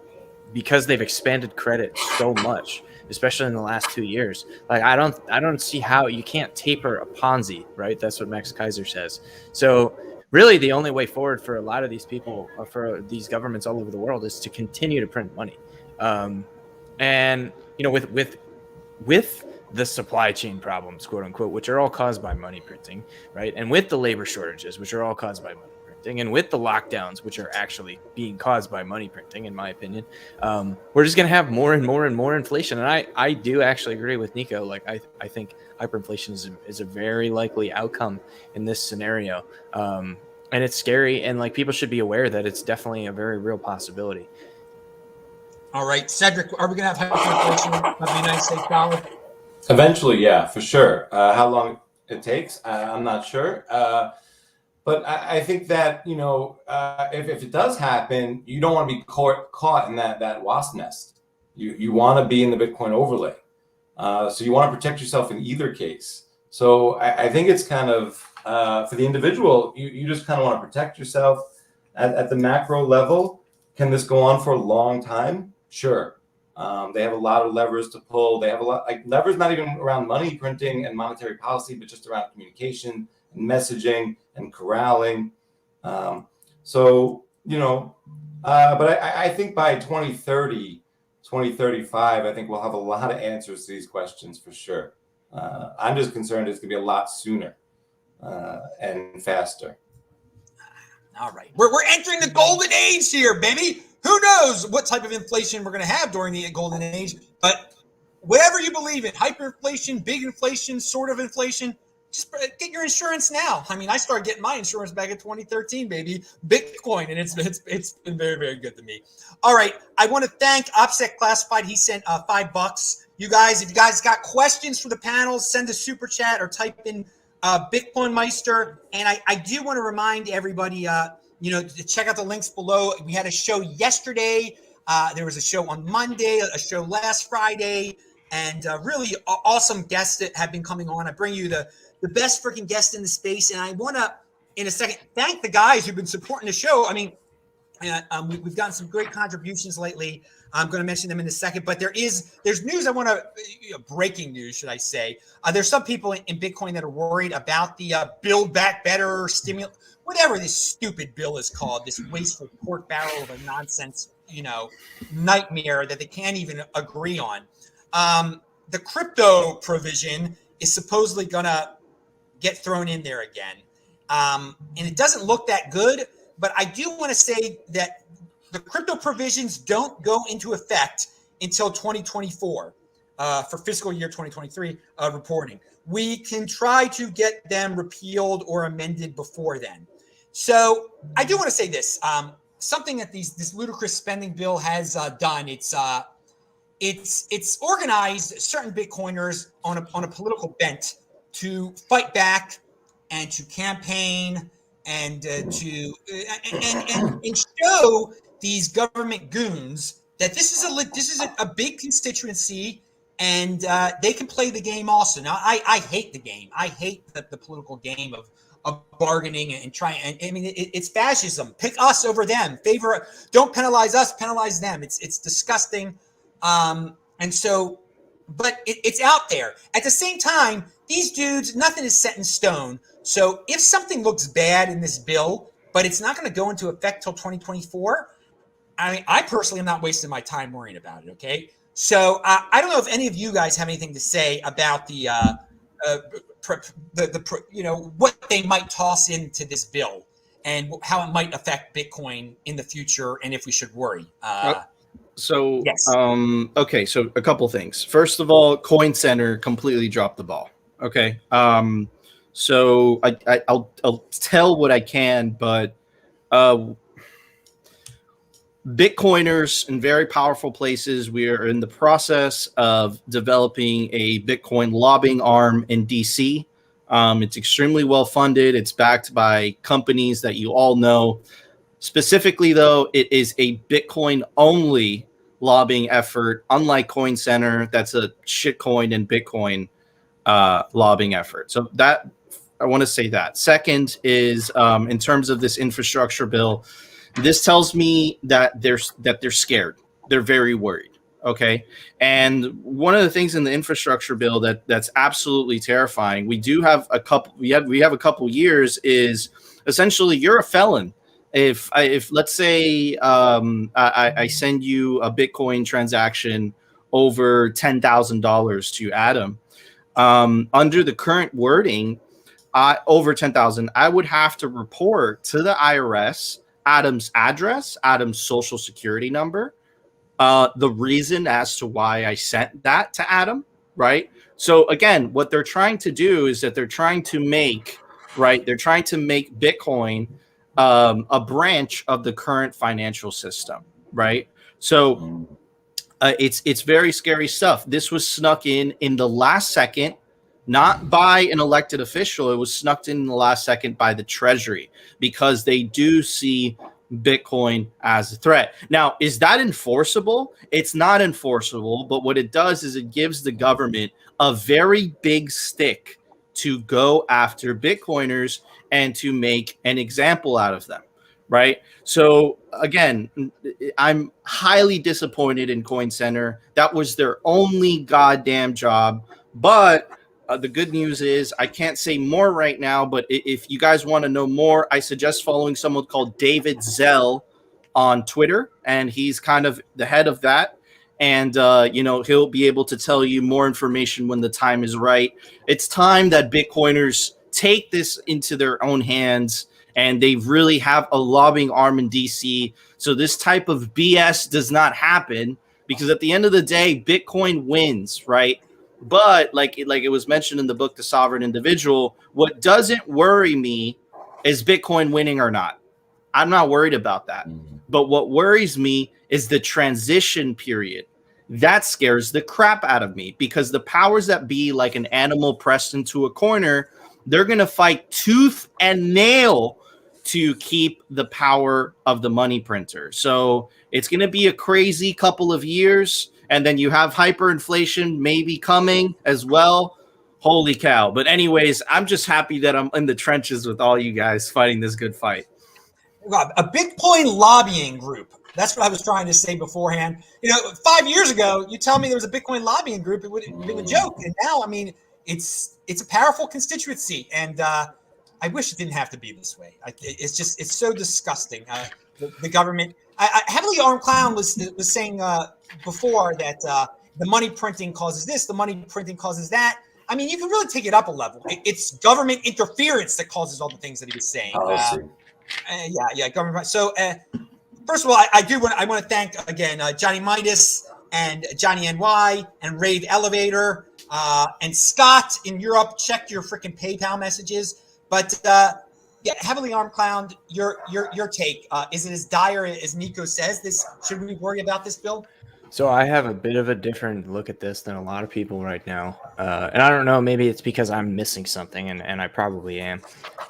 because they've expanded credit so much, especially in the last 2 years. I don't see how you can't taper a Ponzi, right? That's what Max Kaiser says. So really, the only way forward for a lot of these people, for these governments all over the world, is to continue to print money. And with the supply chain problems, quote unquote, which are all caused by money printing, right? And with the labor shortages, which are all caused by money printing, and with the lockdowns, which are actually being caused by money printing, in my opinion, we're just going to have more and more and more inflation. And I do actually agree with Nico. I think hyperinflation is a very likely outcome in this scenario. And it's scary. And people should be aware that it's definitely a very real possibility. All right, Cedric, are we going to have hyperinflation of the United States dollar? Eventually, yeah, for sure. How long it takes, I'm not sure. But I think that, if it does happen, you don't want to be caught in that wasp nest. You want to be in the Bitcoin overlay. So you want to protect yourself in either case. So I think it's kind of, for the individual, you just kind of want to protect yourself at the macro level. Can this go on for a long time? Sure. They have a lot of levers to pull. They have a lot, levers not even around money printing and monetary policy, but just around communication and messaging and corralling. But I think by 2030, 2035, I think we'll have a lot of answers to these questions for sure. I'm just concerned it's going to be a lot sooner and faster. All right. We're entering the golden age here, baby. Who knows what type of inflation we're going to have during the golden age, but whatever you believe in, hyperinflation, big inflation, sort of inflation, just get your insurance now. I started getting my insurance back in 2013, baby. Bitcoin, and it's been very, very good to me. All right. I want to thank OPSEC Classified. He sent $5. You guys, if you guys got questions for the panel, send a super chat or type in BitcoinMeister. And I do want to remind everybody, to check out the links below. We had a show yesterday. There was a show on Monday, a show last Friday, and really awesome guests that have been coming on. I bring you the best freaking guest in the space. And I want to, in a second, thank the guys who've been supporting the show. I mean, we've gotten some great contributions lately. I'm going to mention them in a second, but there's news I want to, breaking news, should I say. There's some people in Bitcoin that are worried about the Build Back Better stimulus, whatever this stupid bill is called, this wasteful pork barrel of a nonsense, nightmare that they can't even agree on. The crypto provision is supposedly going to get thrown in there again. And it doesn't look that good, but I do want to say that the crypto provisions don't go into effect until 2024 for fiscal year 2023 reporting. We can try to get them repealed or amended before then. So I do want to say this, something that this ludicrous spending bill has done. It's organized certain Bitcoiners on a political bent to fight back and to campaign and to show these government goons that this is a big constituency, and they can play the game also. Now, I hate the game. I hate the political game of bargaining and trying. And I mean, it's fascism. Pick us over them. Don't penalize us. Penalize them. It's disgusting. And so, but it's out there. At the same time, these dudes, nothing is set in stone. So if something looks bad in this bill, but it's not going to go into effect till 2024, I mean, I personally am not wasting my time worrying about it. Okay. So I don't know if any of you guys have anything to say about what they might toss into this bill and how it might affect Bitcoin in the future, and if we should worry. So, yes. Okay. So a couple things. First of all, Coin Center completely dropped the ball. Okay. So I'll tell what I can, but Bitcoiners in very powerful places, we are in the process of developing a Bitcoin lobbying arm in DC. It's extremely well funded. It's backed by companies that you all know. Specifically, though, it is a Bitcoin only lobbying effort, unlike Coin Center. That's a shitcoin and Bitcoin lobbying effort. So that I want to say that. Second is in terms of this infrastructure bill, this tells me that they're scared. They're very worried. Okay. And one of the things in the infrastructure bill that's absolutely terrifying, we have a couple years, is essentially you're a felon. If let's say I send you a Bitcoin transaction over $10,000 to Adam, under the current wording, over 10,000, I would have to report to the IRS Adam's address, Adam's social security number, the reason as to why I sent that to Adam, right? So again, what they're trying to do is that they're trying to make Bitcoin a branch of the current financial system, right? So it's very scary stuff. This was snuck in the last second, not by an elected official. It was snuck in the last second by the Treasury, because they do see Bitcoin as a threat. Now, is that enforceable? It's not enforceable, but what it does is it gives the government a very big stick to go after Bitcoiners and to make an example out of them, right? So again, I'm highly disappointed in Coin Center. That was their only goddamn job, but the good news is I can't say more right now, but if you guys want to know more, I suggest following someone called David Zell on Twitter, and he's kind of the head of that. And, he'll be able to tell you more information when the time is right. It's time that Bitcoiners take this into their own hands, and they really have a lobbying arm in DC. So this type of BS does not happen, because at the end of the day, Bitcoin wins, right? But like it was mentioned in the book, The Sovereign Individual, what doesn't worry me is Bitcoin winning or not. I'm not worried about that. But what worries me is the transition period. That scares the crap out of me, because the powers that be, like an animal pressed into a corner, they're going to fight tooth and nail to keep the power of the money printer. So it's going to be a crazy couple of years. And then you have hyperinflation maybe coming as well. Holy cow. But anyways, I'm just happy that I'm in the trenches with all you guys fighting this good fight. A Bitcoin lobbying group. That's what I was trying to say beforehand. 5 years ago, you tell me there was a Bitcoin lobbying group, it would have been a joke. And now, I mean, it's a powerful constituency. And I wish it didn't have to be this way. It's so disgusting. The government, Heavily Armed Clown was saying before that the money printing causes this, the money printing causes that. I mean, you can really take it up a level. It's government interference that causes all the things that he was saying. Government. So, first of all, I want to thank again Johny Midas and Johnny NY and Rave Elevator and Scott in Europe. Check your freaking PayPal messages. But Heavily Armed Clown, your take, is it as dire as Nico says? Should we worry about this bill? So I have a bit of a different look at this than a lot of people right now. And I don't know, maybe it's because I'm missing something, and I probably am.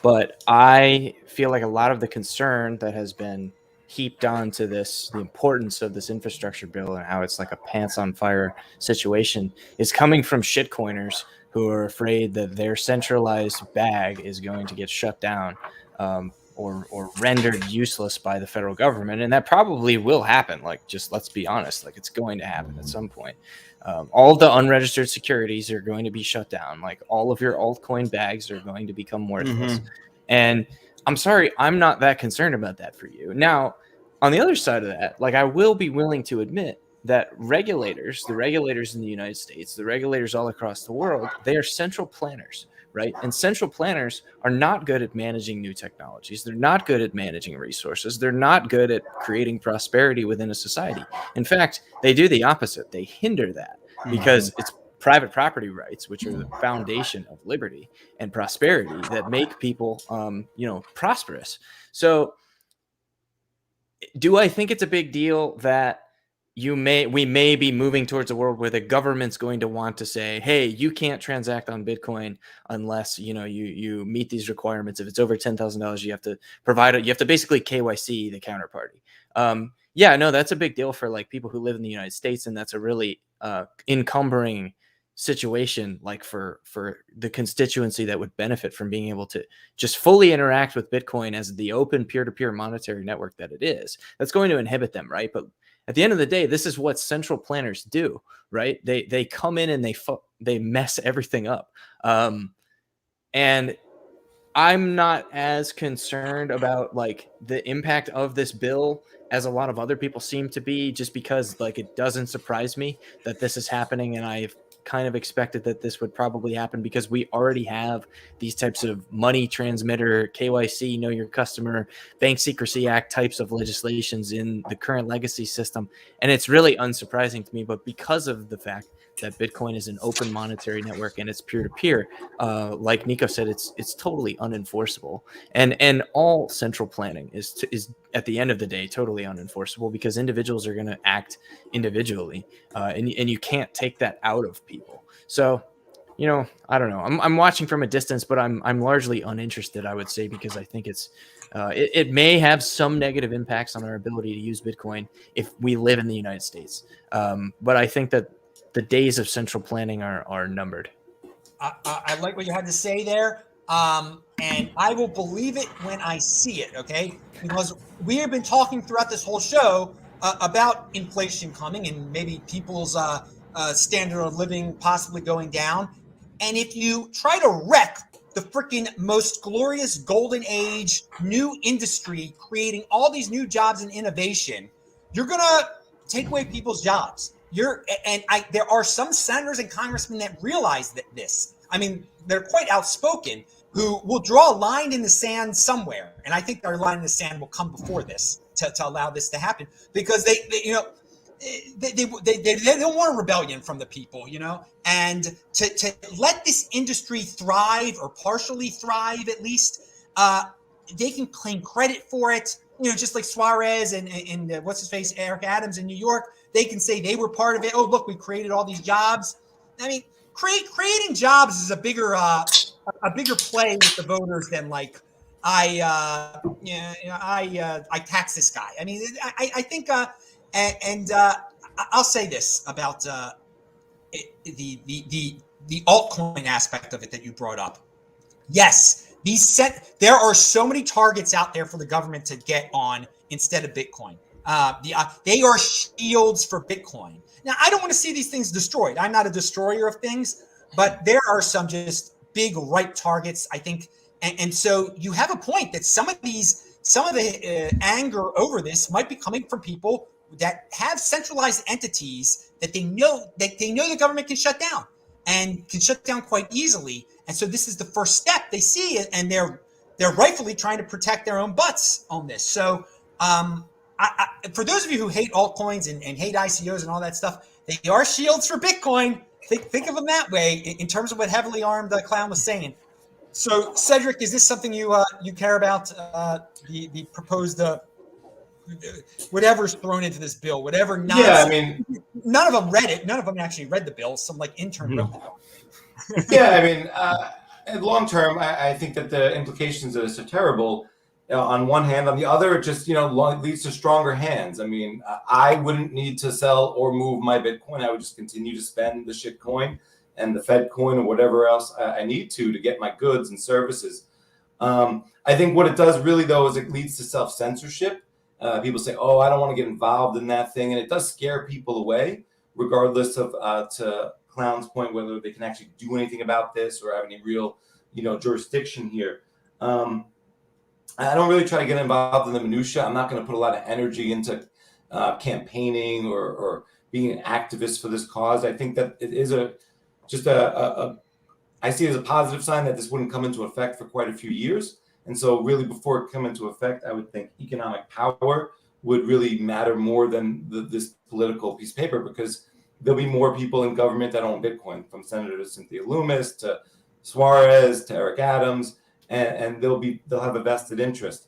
But I feel like a lot of the concern that has been heaped onto this, the importance of this infrastructure bill and how it's like a pants on fire situation, is coming from shitcoiners who are afraid that their centralized bag is going to get shut down or rendered useless by the federal government. And that probably will happen. Like, just let's be honest, like it's going to happen at some point. All of the unregistered securities are going to be shut down. Like all of your altcoin bags are going to become worthless. And I'm sorry, I'm not that concerned about that for you. Now, on the other side of that, like I will be willing to admit that the regulators in the United States, the regulators all across the world, they are central planners, right? And central planners are not good at managing new technologies. They're not good at managing resources. They're not good at creating prosperity within a society. In fact, they do the opposite. They hinder that because it's private property rights, which are the foundation of liberty and prosperity, that make people, prosperous. So do I think it's a big deal that we may be moving towards a world where the government's going to want to say, hey, you can't transact on Bitcoin unless, you meet these requirements. If it's over $10,000, you have to provide it. You have to basically KYC the counterparty. That's a big deal for like people who live in the United States. And that's a really encumbering situation, like for the constituency that would benefit from being able to just fully interact with Bitcoin as the open peer-to-peer monetary network that it is. That's going to inhibit them, right? But at the end of the day, this is what central planners do, right? They come in and they mess everything up. And I'm not as concerned about like the impact of this bill as a lot of other people seem to be, just because like it doesn't surprise me that this is happening, and I've kind of expected that this would probably happen because we already have these types of money transmitter, KYC, know your customer, Bank Secrecy Act types of legislations in the current legacy system. And it's really unsurprising to me, but because of the fact that Bitcoin is an open monetary network and it's peer-to-peer, like Nico said, it's totally unenforceable. And all central planning is at the end of the day totally unenforceable because individuals are going to act individually, and you can't take that out of people. So, I don't know. I'm watching from a distance, but I'm largely uninterested, I would say, because I think it may have some negative impacts on our ability to use Bitcoin if we live in the United States. But I think that the days of central planning are numbered. I like what you had to say there. And I will believe it when I see it, okay? Because we have been talking throughout this whole show about inflation coming and maybe people's standard of living possibly going down. And if you try to wreck the freaking most glorious golden age new industry, creating all these new jobs and innovation, you're going to take away people's jobs. There are some senators and congressmen that realize this. I mean, they're quite outspoken, who will draw a line in the sand somewhere. And I think their line in the sand will come before this to allow this to happen, because they don't want a rebellion from the people, and to let this industry thrive, or partially thrive at least, they can claim credit for it. Just like Suarez and what's his face, Eric Adams in New York, they can say they were part of it. Oh, look, we created all these jobs. I mean, creating jobs is a bigger a bigger play with the voters than like I tax this guy. I mean, I think I'll say this about the altcoin aspect of it that you brought up. Yes, there are so many targets out there for the government to get on instead of Bitcoin. They are shields for Bitcoin. Now, I don't want to see these things destroyed. I'm not a destroyer of things, but there are some just big right targets, I think. And so you have a point that some of the anger over this might be coming from people that have centralized entities that they know the government can shut down and can shut down quite easily. And so this is the first step they see, and they're rightfully trying to protect their own butts on this. So for those of you who hate altcoins and hate ICOs and all that stuff, they are shields for Bitcoin. Think of them that way in terms of what Heavily Armed Clown was saying. So Cedric, is this something you care about? The proposed whatever's thrown into this bill, whatever. Yeah, I mean, none of them read it. None of them actually read the bill. Some like intern wrote the bill. Yeah, I mean, long term, I think that the implications of this are terrible. On one hand, on the other, it just leads to stronger hands. I mean, I wouldn't need to sell or move my Bitcoin. I would just continue to spend the shit coin and the Fed coin or whatever else I need to get my goods and services. I think what it does really, though, is it leads to self-censorship. People say, oh, I don't want to get involved in that thing. And it does scare people away, regardless of, to Clown's point, whether they can actually do anything about this or have any real, jurisdiction here. I don't really try to get involved in the minutia. I'm not going to put a lot of energy into campaigning or being an activist for this cause. I think that it is I see it as a positive sign that this wouldn't come into effect for quite a few years. And so really before it come into effect, I would think economic power would really matter more than this political piece of paper, because there'll be more people in government that own Bitcoin, from Senator Cynthia Loomis to Suarez to Eric Adams, and they'll have a vested interest.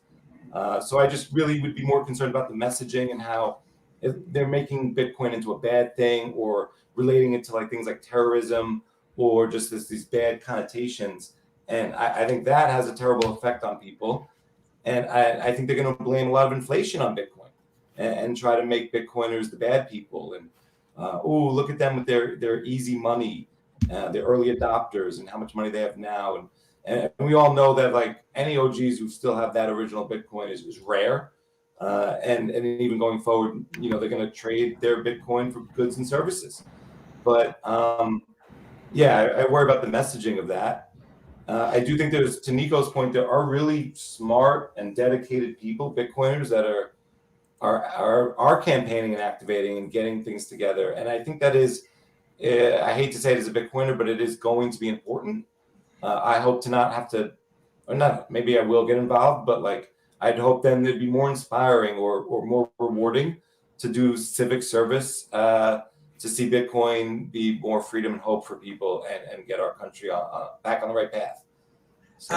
So I just really would be more concerned about the messaging and how they're making Bitcoin into a bad thing or relating it to like things like terrorism or just these bad connotations. And I think that has a terrible effect on people. And I think they're going to blame a lot of inflation on Bitcoin and try to make Bitcoiners the bad people. And look at them with their easy money, their early adopters, and how much money they have now. And we all know that like any OGs who still have that original Bitcoin is rare. And even going forward, they're going to trade their Bitcoin for goods and services. But I worry about the messaging of that. I do think to Nico's point, there are really smart and dedicated people, Bitcoiners, that are campaigning and activating and getting things together. And I think that is, I hate to say it as a Bitcoiner, but it is going to be important. I hope to not have to, or not, maybe I will get involved, but like I'd hope then it'd be more inspiring or more rewarding to do civic service, to see Bitcoin be more freedom and hope for people and get our country back on the right path. So.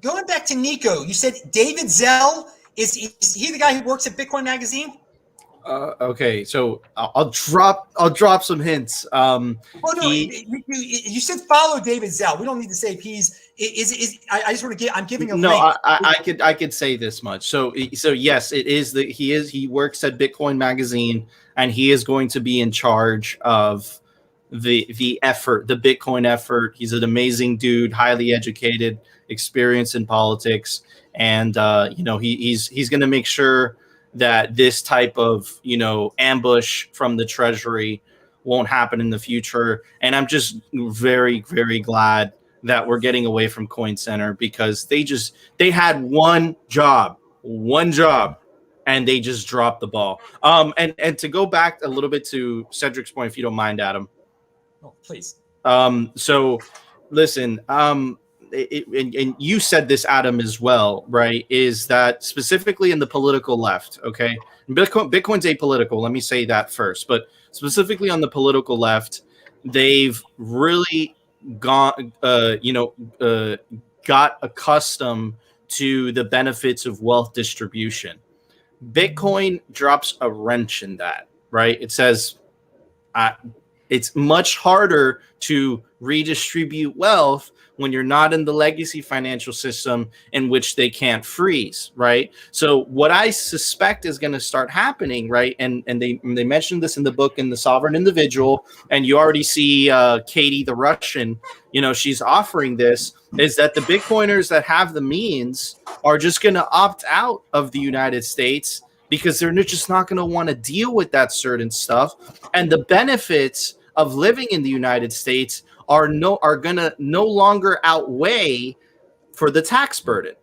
Going back to Nico, you said David Zell, is he the guy who works at Bitcoin Magazine? Okay, so I'll drop some hints. You said follow David Zell. We don't need to say if he's I just want to I'm giving a no. link. I could say this much. So yes, it is that he works at Bitcoin Magazine, and he is going to be in charge of the effort, the Bitcoin effort. He's an amazing dude, highly educated, experienced in politics, and he's going to make sure that this type of ambush from the Treasury won't happen in the future. And I'm just very, very glad that we're getting away from Coin Center, because they had one job, and they just dropped the ball. And to go back a little bit to Cedric's point, if you don't mind, Adam. Oh, please. So listen, and you said this, Adam, as well, right? Is that specifically in the political left? Okay, Bitcoin's apolitical. Let me say that first, but specifically on the political left, they've really got accustomed to the benefits of wealth distribution. Bitcoin drops a wrench in that, right? It says, It's much harder to redistribute wealth when you're not in the legacy financial system in which they can't freeze, right? So what I suspect is going to start happening, right? And they mentioned this in the book in The Sovereign Individual, and you already see Katie the Russian, she's offering this, is that the Bitcoiners that have the means are just going to opt out of the United States because they're just not going to want to deal with that certain stuff. And the benefits of living in the United States are going to no longer outweigh for the tax burden,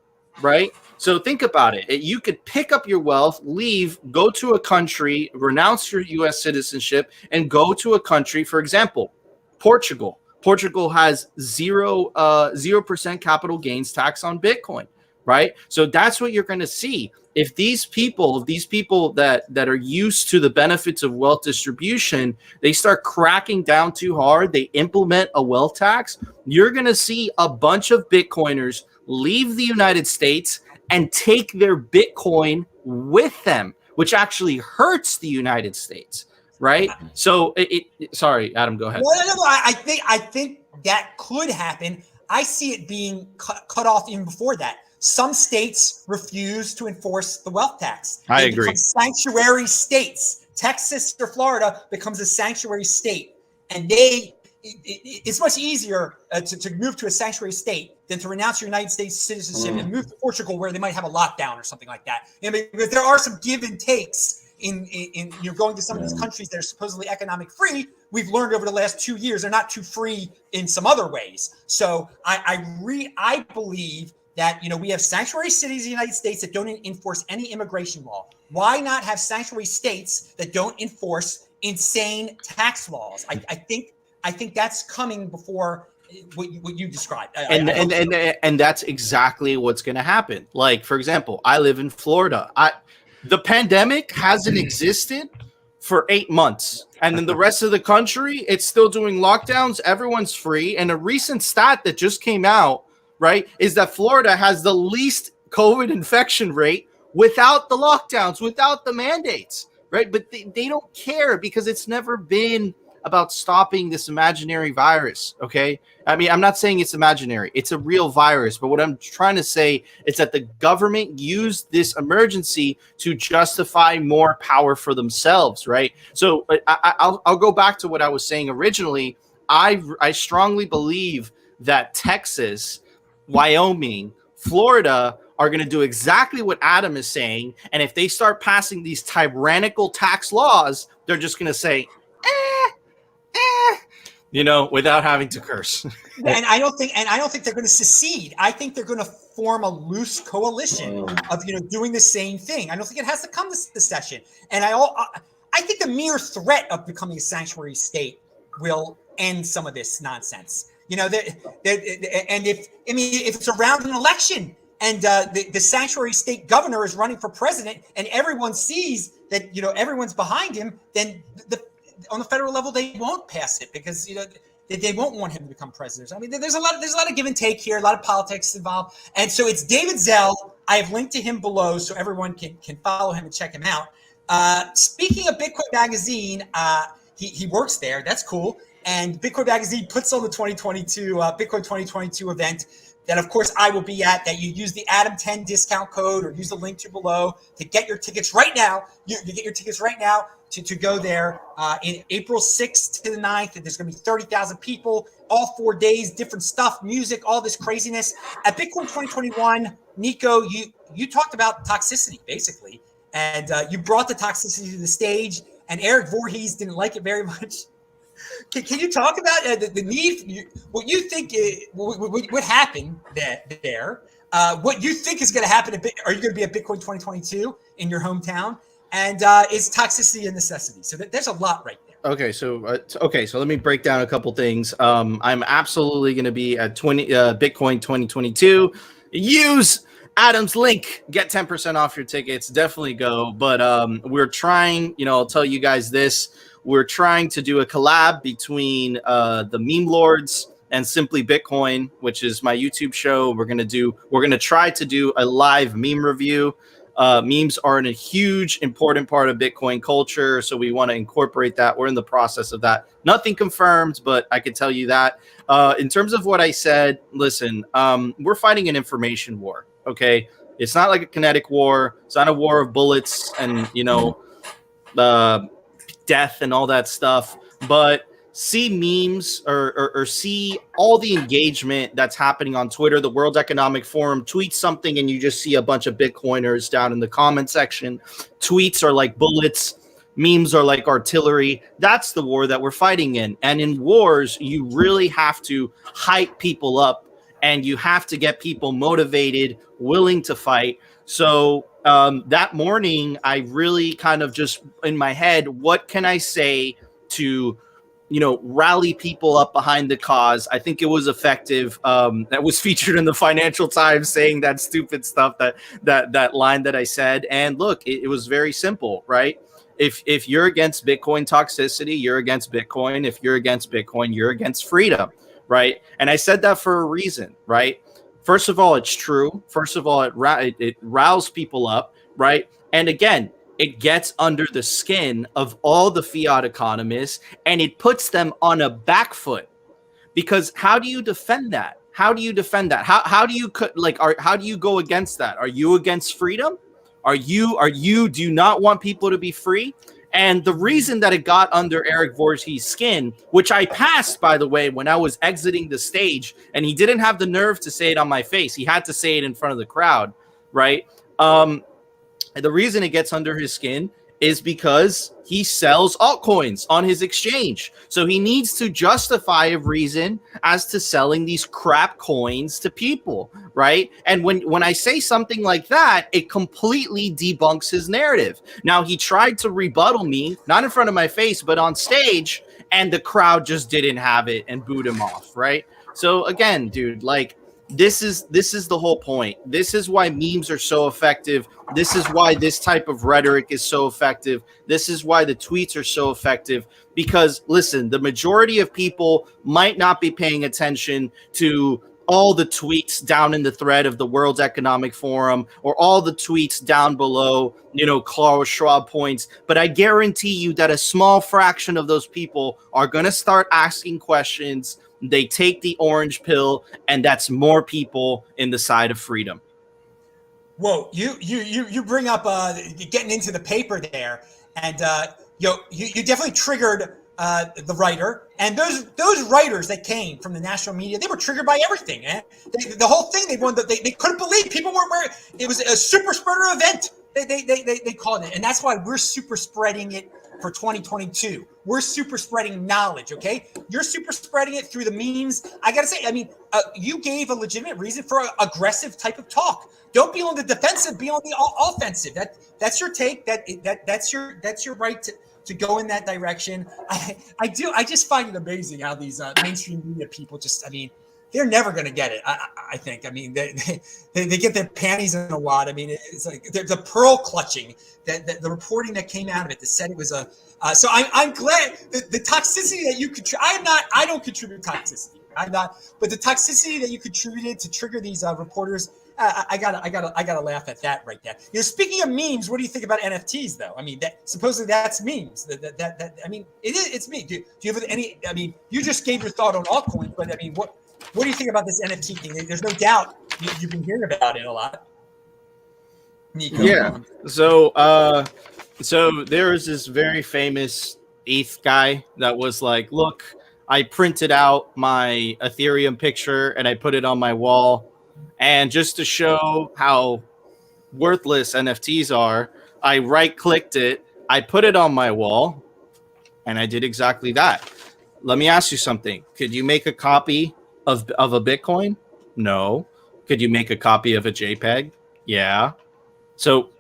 right? So think about it. You could pick up your wealth, leave, go to a country, renounce your U.S. citizenship, and go to a country, for example, Portugal. Portugal has 0% capital gains tax on Bitcoin, right? So that's what you're going to see. If these people that are used to the benefits of wealth distribution, they start cracking down too hard, they implement a wealth tax, you're going to see a bunch of Bitcoiners leave the United States and take their Bitcoin with them, which actually hurts the United States, right? So sorry, Adam, go ahead. No. I think that could happen. I see it being cut off even before that. Some states refuse to enforce the wealth tax. I agree. Become sanctuary states. Texas or Florida becomes a sanctuary state, and it's much easier to move to a sanctuary state than to renounce your United States citizenship and move to Portugal, where they might have a lockdown or something like that. Because there are some give and takes in going to some of these countries that are supposedly economic free. We've learned over the last 2 years they're not too free in some other ways. So I believe that we have sanctuary cities in the United States that don't enforce any immigration law. Why not have sanctuary states that don't enforce insane tax laws? I think that's coming before what you described. And that's exactly what's going to happen. Like, for example, I live in Florida. The pandemic hasn't existed for 8 months. And then the rest of the country, it's still doing lockdowns. Everyone's free. And a recent stat that just came out, right, is that Florida has the least COVID infection rate without the lockdowns, without the mandates, right? But they don't care because it's never been about stopping this imaginary virus, okay? I mean, I'm not saying it's imaginary. It's a real virus. But what I'm trying to say is that the government used this emergency to justify more power for themselves, right? So I'll go back to what I was saying originally. I strongly believe that Texas, Wyoming, Florida are going to do exactly what Adam is saying. And if they start passing these tyrannical tax laws, they're just going to say, without having to curse. And I don't think they're going to secede. I think they're going to form a loose coalition of doing the same thing. I don't think it has to come to secession. And I think the mere threat of becoming a sanctuary state will end some of this nonsense. And if it's around an election and the sanctuary state governor is running for president and everyone sees that everyone's behind him, then on the federal level they won't pass it because they won't want him to become president. I mean, there's a lot of give and take here, a lot of politics involved, and so it's David Zell. I have linked to him below so everyone can follow him and check him out. Speaking of Bitcoin Magazine, he works there. That's cool. And Bitcoin Magazine puts on the 2022 Bitcoin 2022 event that, of course, I will be at. That you use the Adam10 discount code or use the link to below to get your tickets right now. You get your tickets right now to go there in April 6th to the 9th. There's going to be 30,000 people, all 4 days, different stuff, music, all this craziness. At Bitcoin 2021, Nico, you talked about toxicity, basically, and you brought the toxicity to the stage, and Eric Voorhees didn't like it very much. Can you talk about the need? What you think what happened there? What you think is going to happen? Are you going to be at Bitcoin 2022 in your hometown? And is toxicity a necessity? So there's a lot right there. Okay, so let me break down a couple things. I'm absolutely going to be at Bitcoin 2022. Use Adam's link, get 10% off your tickets. Definitely go. But we're trying. I'll tell you guys this. We're trying to do a collab between the Meme Lords and Simply Bitcoin, which is my YouTube show. We're gonna try to do a live meme review. Memes are a huge, important part of Bitcoin culture, so we want to incorporate that. We're in the process of that. Nothing confirmed, but I can tell you that. In terms of what I said, listen, we're fighting an information war, okay? It's not like a kinetic war. It's not a war of bullets and, death and all that stuff, but see memes or see all the engagement that's happening on Twitter. The World Economic Forum tweets something and you just see a bunch of Bitcoiners down in the comment section. Tweets are like bullets. Memes are like artillery. That's the war that we're fighting in. And in wars, you really have to hype people up and you have to get people motivated, willing to fight. So that morning, I really kind of just in my head, what can I say to, rally people up behind the cause? I think it was effective. That was featured in the Financial Times saying that stupid stuff, that line that I said. And look, it was very simple, right? If you're against Bitcoin toxicity, you're against Bitcoin. If you're against Bitcoin, you're against freedom, right? And I said that for a reason, right? First of all, it's true. First of all, it riles people up, right? And again, it gets under the skin of all the fiat economists and it puts them on a back foot. Because how do you defend that? How do you defend that? How do you how do you go against that? Are you against freedom? Do you not want people to be free? And the reason that it got under Eric Voorhees' skin, which I passed, by the way, when I was exiting the stage, and he didn't have the nerve to say it on my face. He had to say it in front of the crowd, right? The reason it gets under his skin is because he sells altcoins on his exchange. So he needs to justify a reason as to selling these crap coins to people, right? And when I say something like that, it completely debunks his narrative. Now, he tried to rebuttal me, not in front of my face, but on stage, and the crowd just didn't have it and booed him off, right? So again, dude, this is the whole point. This is why memes are so effective. This is why this type of rhetoric is so effective. This is why the tweets are so effective. Because listen, the majority of people might not be paying attention to all the tweets down in the thread of the World Economic Forum or all the tweets down below, Klaus Schwab points. But I guarantee you that a small fraction of those people are going to start asking questions. They take the orange pill, and that's more people in the side of freedom. Whoa, you bring up getting into the paper there, and you definitely triggered the writer, and those writers that came from the national media, they were triggered by everything. The whole thing, they couldn't believe people weren't wearing. It was a super spreader event. They called it, and that's why we're super spreading it for 2022. We're super spreading knowledge, okay? You're super spreading it through the memes. I gotta say, you gave a legitimate reason for aggressive type of talk. Don't be on the defensive, be on the offensive. That's your take. That's your right to go in that direction. I just find it amazing how these mainstream media people they're never going to get it. I think. They get their panties in a wad. It's like the pearl clutching. That the reporting that came out of it that said it was a. So I'm glad the toxicity that you contribute. I don't contribute toxicity. I'm not. But the toxicity that you contributed to trigger these reporters. I gotta laugh at that right there. Speaking of memes, what do you think about NFTs though? Supposedly that's memes. It's me. Do you have any? You just gave your thought on altcoins, but what do you think about this NFT thing? There's no doubt you've been hearing about it a lot. Nico. Yeah. So there was this very famous ETH guy that was like, look, I printed out my Ethereum picture and I put it on my wall. And just to show how worthless NFTs are, I right-clicked it, I put it on my wall, and I did exactly that. Let me ask you something. Could you make a copy of a Bitcoin? No. Could you make a copy of a JPEG? Yeah. So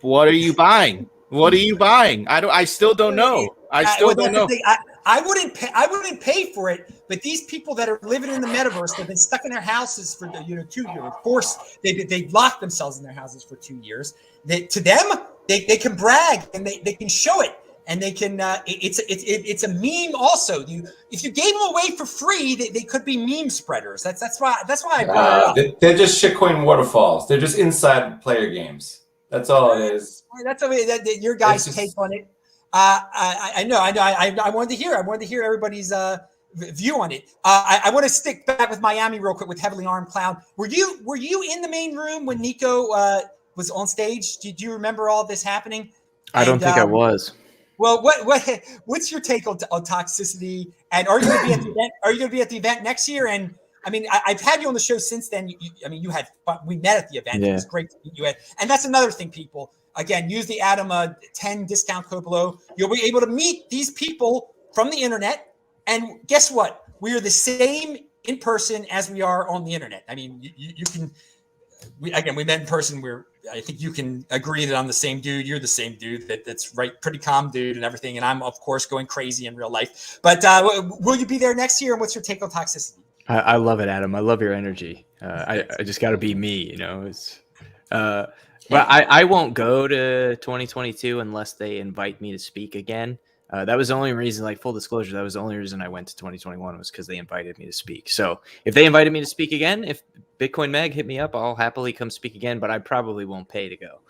what are you buying? What are you buying? I still don't know. I still don't know. I wouldn't pay for it, but these people that are living in the metaverse, they've been stuck in their houses for 2 years. They've locked themselves in their houses for 2 years. To them, they can brag and they can show it. and they can. It's a meme also. If you gave them away for free, they could be meme spreaders. That's why I brought it up. They're just shitcoin waterfalls. They're just inside player games. That's all it is. That's your guys' take on it. I know. I wanted to hear. I wanted to hear everybody's view on it. I want to stick back with Miami real quick with Heavily Armed Clown. Were you in the main room when Nico was on stage? Do you remember all this happening? I don't think I was. Well, what's your take on Toxicity? And are you going to be at the event? Are you going to be at the event next year? And I mean, I've had you on the show since then. We met at the event. Yeah. It was great to meet you. And that's another thing, people. Again, use the Adam 10 discount code below. You'll be able to meet these people from the internet. And guess what? We are the same in person as we are on the internet. I mean, you can. We met in person. I think you can agree that I'm the same dude. You're the same dude. That's right. Pretty calm dude and everything. And I'm of course going crazy in real life. But will you be there next year? And what's your take on Toxicity? I love it, Adam. I love your energy. I just got to be me, It's, but I won't go to 2022 unless they invite me to speak again. That was the only reason, like full disclosure, that was the only reason I went to 2021 was because they invited me to speak. So if they invited me to speak again, if Bitcoin Mag hit me up, I'll happily come speak again, but I probably won't pay to go.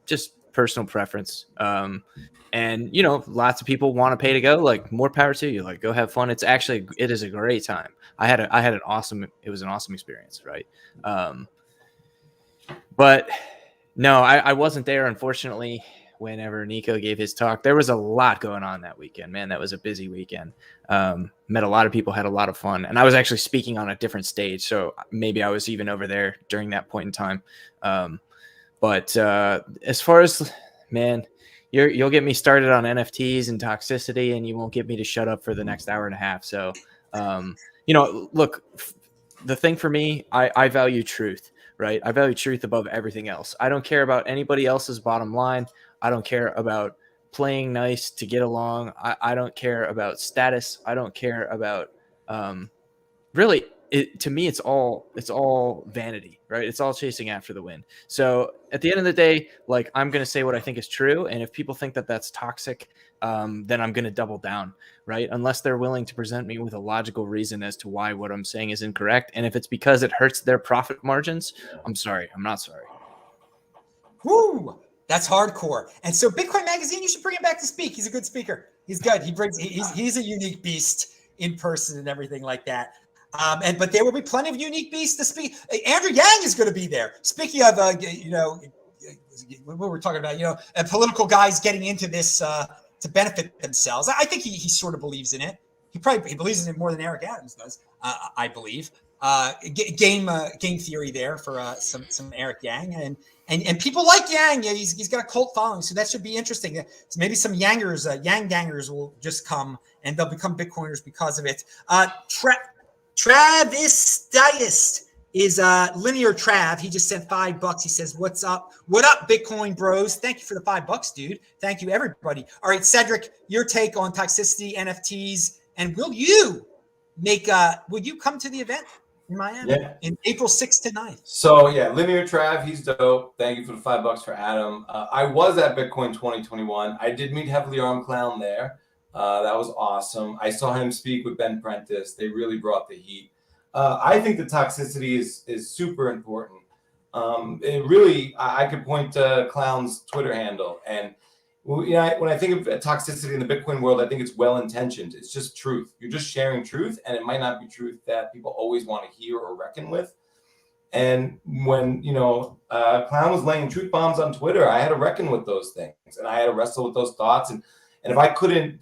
Just personal preference. And lots of people want to pay to go, like more power to you, like go have fun. It is a great time. It was an awesome experience. Right. But no, I wasn't there, unfortunately. Whenever Nico gave his talk, there was a lot going on that weekend, man. That was a busy weekend. Met a lot of people, had a lot of fun. And I was actually speaking on a different stage. So maybe I was even over there during that point in time. But as far as, man, you'll get me started on NFTs and Toxicity, and you won't get me to shut up for the next hour and a half. So, look, the thing for me, I value truth, right? I value truth above everything else. I don't care about anybody else's bottom line. I don't care about playing nice to get along. I don't care about status. I don't care about really. To me, it's all vanity, right? It's all chasing after the wind. So at the end of the day, like I'm going to say what I think is true. And if people think that that's toxic, then I'm going to double down, right? Unless they're willing to present me with a logical reason as to why what I'm saying is incorrect. And if it's because it hurts their profit margins, I'm sorry. I'm not sorry. Woo! That's hardcore. And so Bitcoin Magazine, you should bring him back to speak. He's a good speaker. He's good. He's a unique beast in person and everything like that. But there will be plenty of unique beasts to speak. Andrew Yang is going to be there. Speaking of, what we're talking about, political guys getting into this to benefit themselves. I think he sort of believes in it. He believes in it more than Eric Adams does. I believe. Game theory there for some Eric Yang and people like Yang. Yeah, he's got a cult following, so that should be interesting. So maybe some Yang gangers will just come and they'll become Bitcoiners because of it. Travis Diest is Linear Trav. He just sent $5. He says, "What's up? What up, Bitcoin bros? Thank you for the $5, dude. Thank you, everybody." All right, Cedric, your take on Toxicity, NFTs, and will you come to the event in Miami in April 6th to 9th? So yeah, Linear Trav, he's dope. Thank you for the $5 for Adam. I was at Bitcoin 2021. I did meet Heavily Armed Clown there. That was awesome. I saw him speak with Ben Prentice. They really brought the heat. I think the Toxicity is super important. I could point to Clown's Twitter handle. And when I think of toxicity in the Bitcoin world, I think it's well-intentioned. It's just truth. You're just sharing truth, and it might not be truth that people always want to hear or reckon with. And when, Clown was laying truth bombs on Twitter, I had to reckon with those things, and I had to wrestle with those thoughts. And if I couldn't,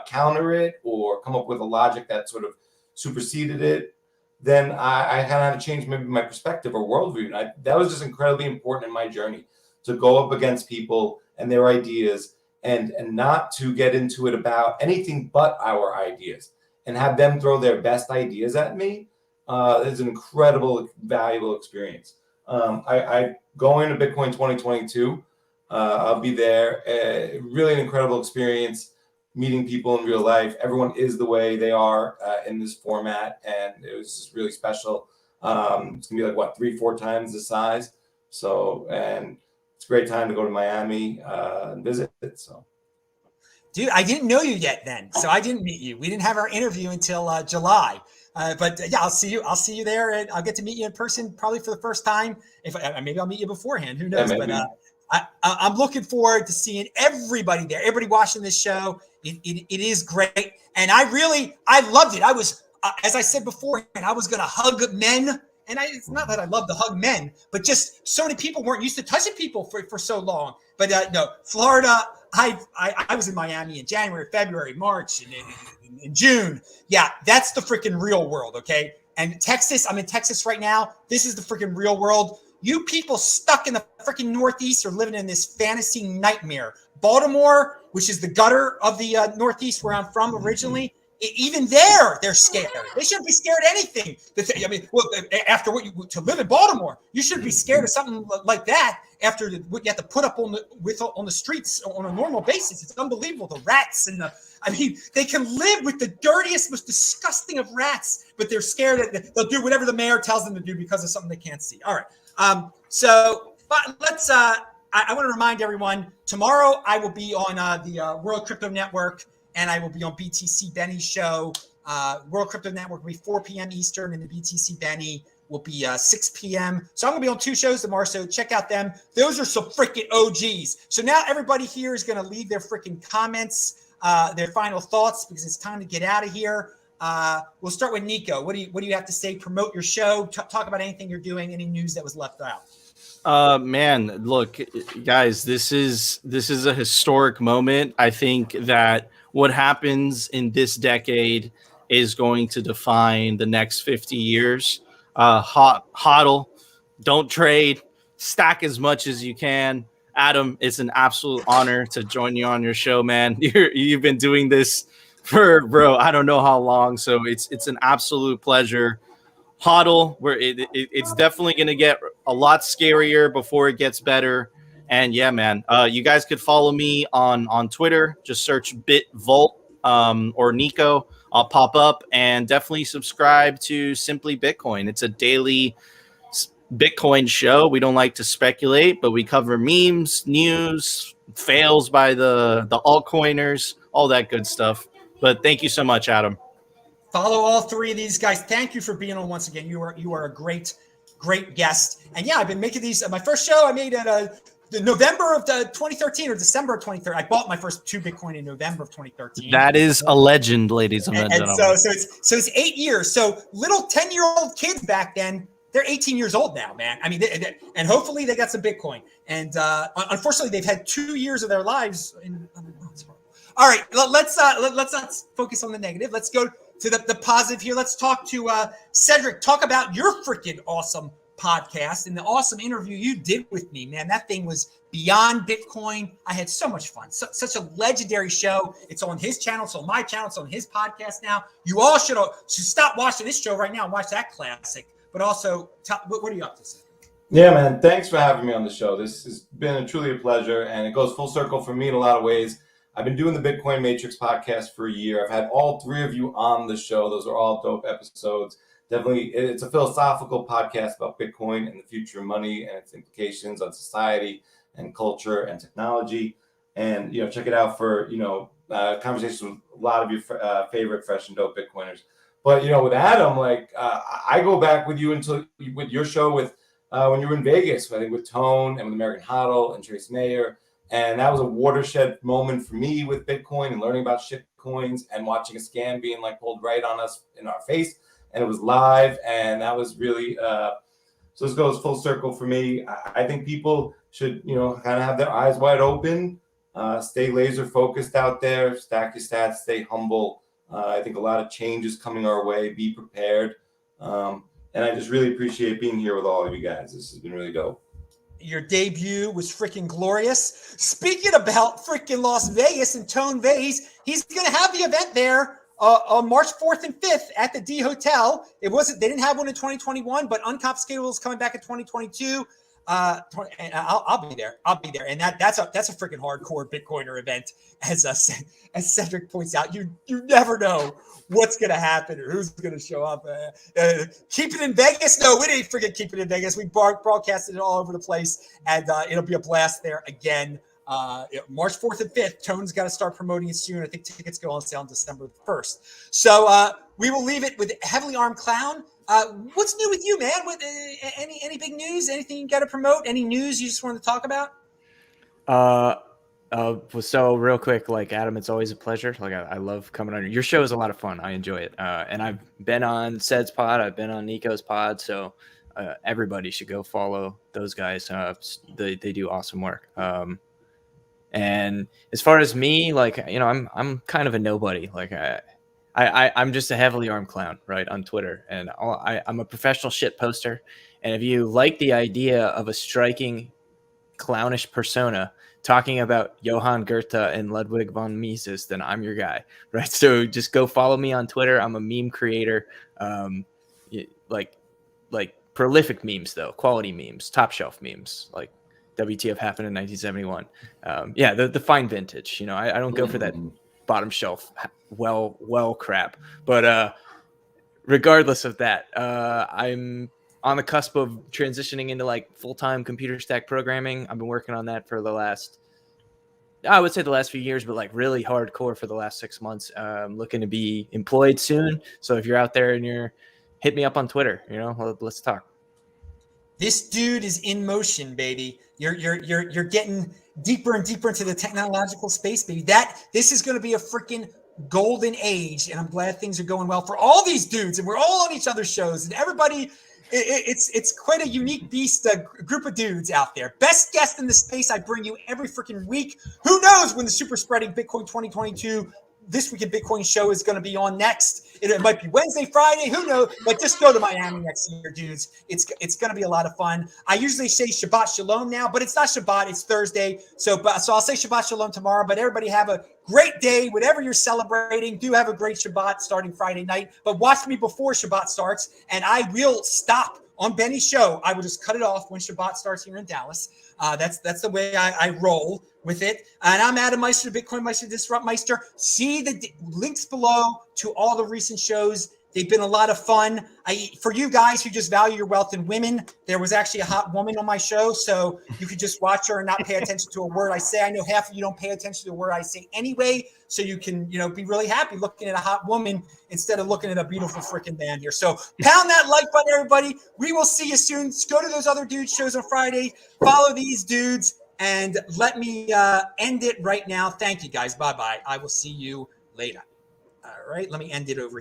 counter it or come up with a logic that sort of superseded it, then I kind of had to change maybe my perspective or worldview. And that was just incredibly important in my journey, to go up against people and their ideas and not to get into it about anything but our ideas and have them throw their best ideas at me. It's an incredible, valuable experience. I going to Bitcoin 2022. I'll be there. Really an incredible experience, meeting people in real life. Everyone is the way they are in this format, and it was just really special. It's gonna be like 3-4 times the size. So, and it's a great time to go to Miami and visit it. So, Dude, I didn't know you yet then, so I didn't meet you. We didn't have our interview until July. But yeah, I'll see you. I'll see you there, and I'll get to meet you in person probably for the first time. If maybe I'll meet you beforehand, who knows? Yeah, but I'm looking forward to seeing everybody there. Everybody watching this show. It is great, and I loved it. I was, as I said beforehand, I was gonna hug men. And it's not that I love to hug men, but just so many people weren't used to touching people for so long. But no, Florida, I was in Miami in January, February, March, and in June. Yeah, that's the freaking real world, okay? And Texas, I'm in Texas right now. This is the freaking real world. You people stuck in the freaking Northeast are living in this fantasy nightmare. Baltimore, which is the gutter of the Northeast where I'm from originally, even there, they're scared. They shouldn't be scared of anything. I mean, well, after to live in Baltimore, you shouldn't be scared of something like that. After what you have to put up on the streets on a normal basis, it's unbelievable. The rats and they can live with the dirtiest, most disgusting of rats, but they're scared that they'll do whatever the mayor tells them to do because of something they can't see. All right. But let's. I want to remind everyone. Tomorrow, I will be on the World Crypto Network. And I will be on BTC Benny's show. World Crypto Network will be 4 p.m. Eastern, and the BTC Benny will be 6 p.m. So I'm going to be on 2 shows tomorrow, so check out them. Those are some freaking OGs. So now everybody here is going to leave their freaking comments, their final thoughts, because it's time to get out of here. We'll start with Nico. What do you have to say? Promote your show. Talk about anything you're doing, any news that was left out. Man, look, guys, this is a historic moment. I think that what happens in this decade is going to define the next 50 years. Hodl, don't trade, stack as much as you can. Adam, it's an absolute honor to join you on your show, man. You've been doing this for, bro, I don't know how long. So it's an absolute pleasure. Hodl, where it's definitely going to get a lot scarier before it gets better. And yeah, man, you guys could follow me on Twitter. Just search BitVolt or Nico. I'll pop up, and definitely subscribe to Simply Bitcoin. It's a daily Bitcoin show. We don't like to speculate, but we cover memes, news, fails by the altcoiners, all that good stuff. But thank you so much, Adam. Follow all 3 of these guys. Thank you for being on once again. You are a great guest. And yeah, I've been making these. My first show I made at the November of 2013 or December of 2013. I bought my first 2 Bitcoin in November of 2013. That is a legend, ladies and gentlemen. And so it's 8 years. So little 10-year-old kids back then, they're 18 years old now, man. I mean, and hopefully they got some Bitcoin. And unfortunately, they've had 2 years of their lives. All right, let's not focus on the negative. Let's go to the positive here. Let's talk to Cedric. Talk about your freaking awesome podcast and the awesome interview you did with me, man. That thing was beyond Bitcoin. I had so much fun. Such a legendary show. It's on his channel. It's on my channel. It's on his podcast now. You all should stop watching this show right now and watch that classic. But also, what are you up to, Cedric? Yeah, man. Thanks for having me on the show. This has been truly a pleasure, and it goes full circle for me in a lot of ways. I've been doing the Bitcoin Matrix podcast for a year. I've had all 3 of you on the show. Those are all dope episodes. Definitely, it's a philosophical podcast about Bitcoin and the future of money and its implications on society and culture and technology. And, check it out for, conversations with a lot of your favorite fresh and dope Bitcoiners. But, with Adam, I go back with you with your show with when you were in Vegas, I think with Tone and with American Hodl and Trace Mayer. And that was a watershed moment for me with Bitcoin and learning about shit coins and watching a scam being pulled right on us in our face. And it was live. And that was really, so this goes full circle for me. I think people should, kind of have their eyes wide open, stay laser focused out there, stack your stats, stay humble. I think a lot of change is coming our way. Be prepared. And I just really appreciate being here with all of you guys. This has been really dope. Your debut was freaking glorious. Speaking about freaking Las Vegas and Tone Vase, he's going to have the event there on March 4th and 5th at the D Hotel. They didn't have one in 2021, but Unconfiscatable is coming back in 2022. And I'll be there. And that's a freaking hardcore Bitcoiner event. As Cedric points out, you never know what's going to happen or who's going to show up. Keep it in Vegas. No, we didn't forget keep it in Vegas. We broadcasted it all over the place, and it'll be a blast there again. March 4th and 5th. Tone's got to start promoting it soon. I think tickets go on sale on December 1st. So we will leave it with Heavily Armed Clown. What's new with you, man? Any big news? Anything you got to promote? Any news you just wanted to talk about? So real quick, like Adam, it's always a pleasure. Like I love coming on. Your show is a lot of fun. I enjoy it. And I've been on Ced's pod. I've been on Nico's pod. So everybody should go follow those guys. They do awesome work. And as far as me, like, you know, I'm kind of a nobody. Like I'm just a heavily armed clown, right, on Twitter. And I'm a professional shit poster. And if you like the idea of a striking clownish persona talking about Johann Goethe and Ludwig von Mises, then I'm your guy, right? So just go follow me on Twitter. I'm a meme creator, like prolific memes though, quality memes, top shelf memes, like WTF happened in 1971. Yeah, the fine vintage. You know, I don't go for that bottom shelf well crap. But regardless of that, I'm on the cusp of transitioning into like full-time computer stack programming. I've been working on that for the last few years, but like really hardcore for the last 6 months. Looking to be employed soon. So if you're out there and hit me up on Twitter, you know, let's talk. This dude is in motion, baby. You're getting deeper and deeper into the technological space, baby. This is going to be a freaking golden age, and I'm glad things are going well for all these dudes, and we're all on each other's shows, and everybody. It's quite a unique beast, group of dudes out there. Best guest in the space I bring you every freaking week. Who knows when the Super Spreading Bitcoin 2022 This Week in Bitcoin show is going to be on next. It might be Wednesday, Friday. Who knows? But just go to Miami next year, dudes. It's going to be a lot of fun. I usually say Shabbat Shalom now, but it's not Shabbat. It's Thursday. So I'll say Shabbat Shalom tomorrow. But everybody have a great day. Whatever you're celebrating, do have a great Shabbat starting Friday night. But watch me before Shabbat starts, and I will stop on Benny's show. I will just cut it off when Shabbat starts here in Dallas. That's the way I roll with it. And I'm Adam Meister, BitcoinMeister, Disrupt Meister. See the links below to all the recent shows. They've been a lot of fun. For you guys who just value your wealth in women, there was actually a hot woman on my show, so you could just watch her and not pay attention to a word I say. I know half of you don't pay attention to a word I say anyway, so you can, be really happy looking at a hot woman instead of looking at a beautiful freaking band here. So pound that like button, everybody. We will see you soon. Go to those other dudes' shows on Friday. Follow these dudes, and let me end it right now. Thank you, guys. Bye-bye. I will see you later. All right, let me end it over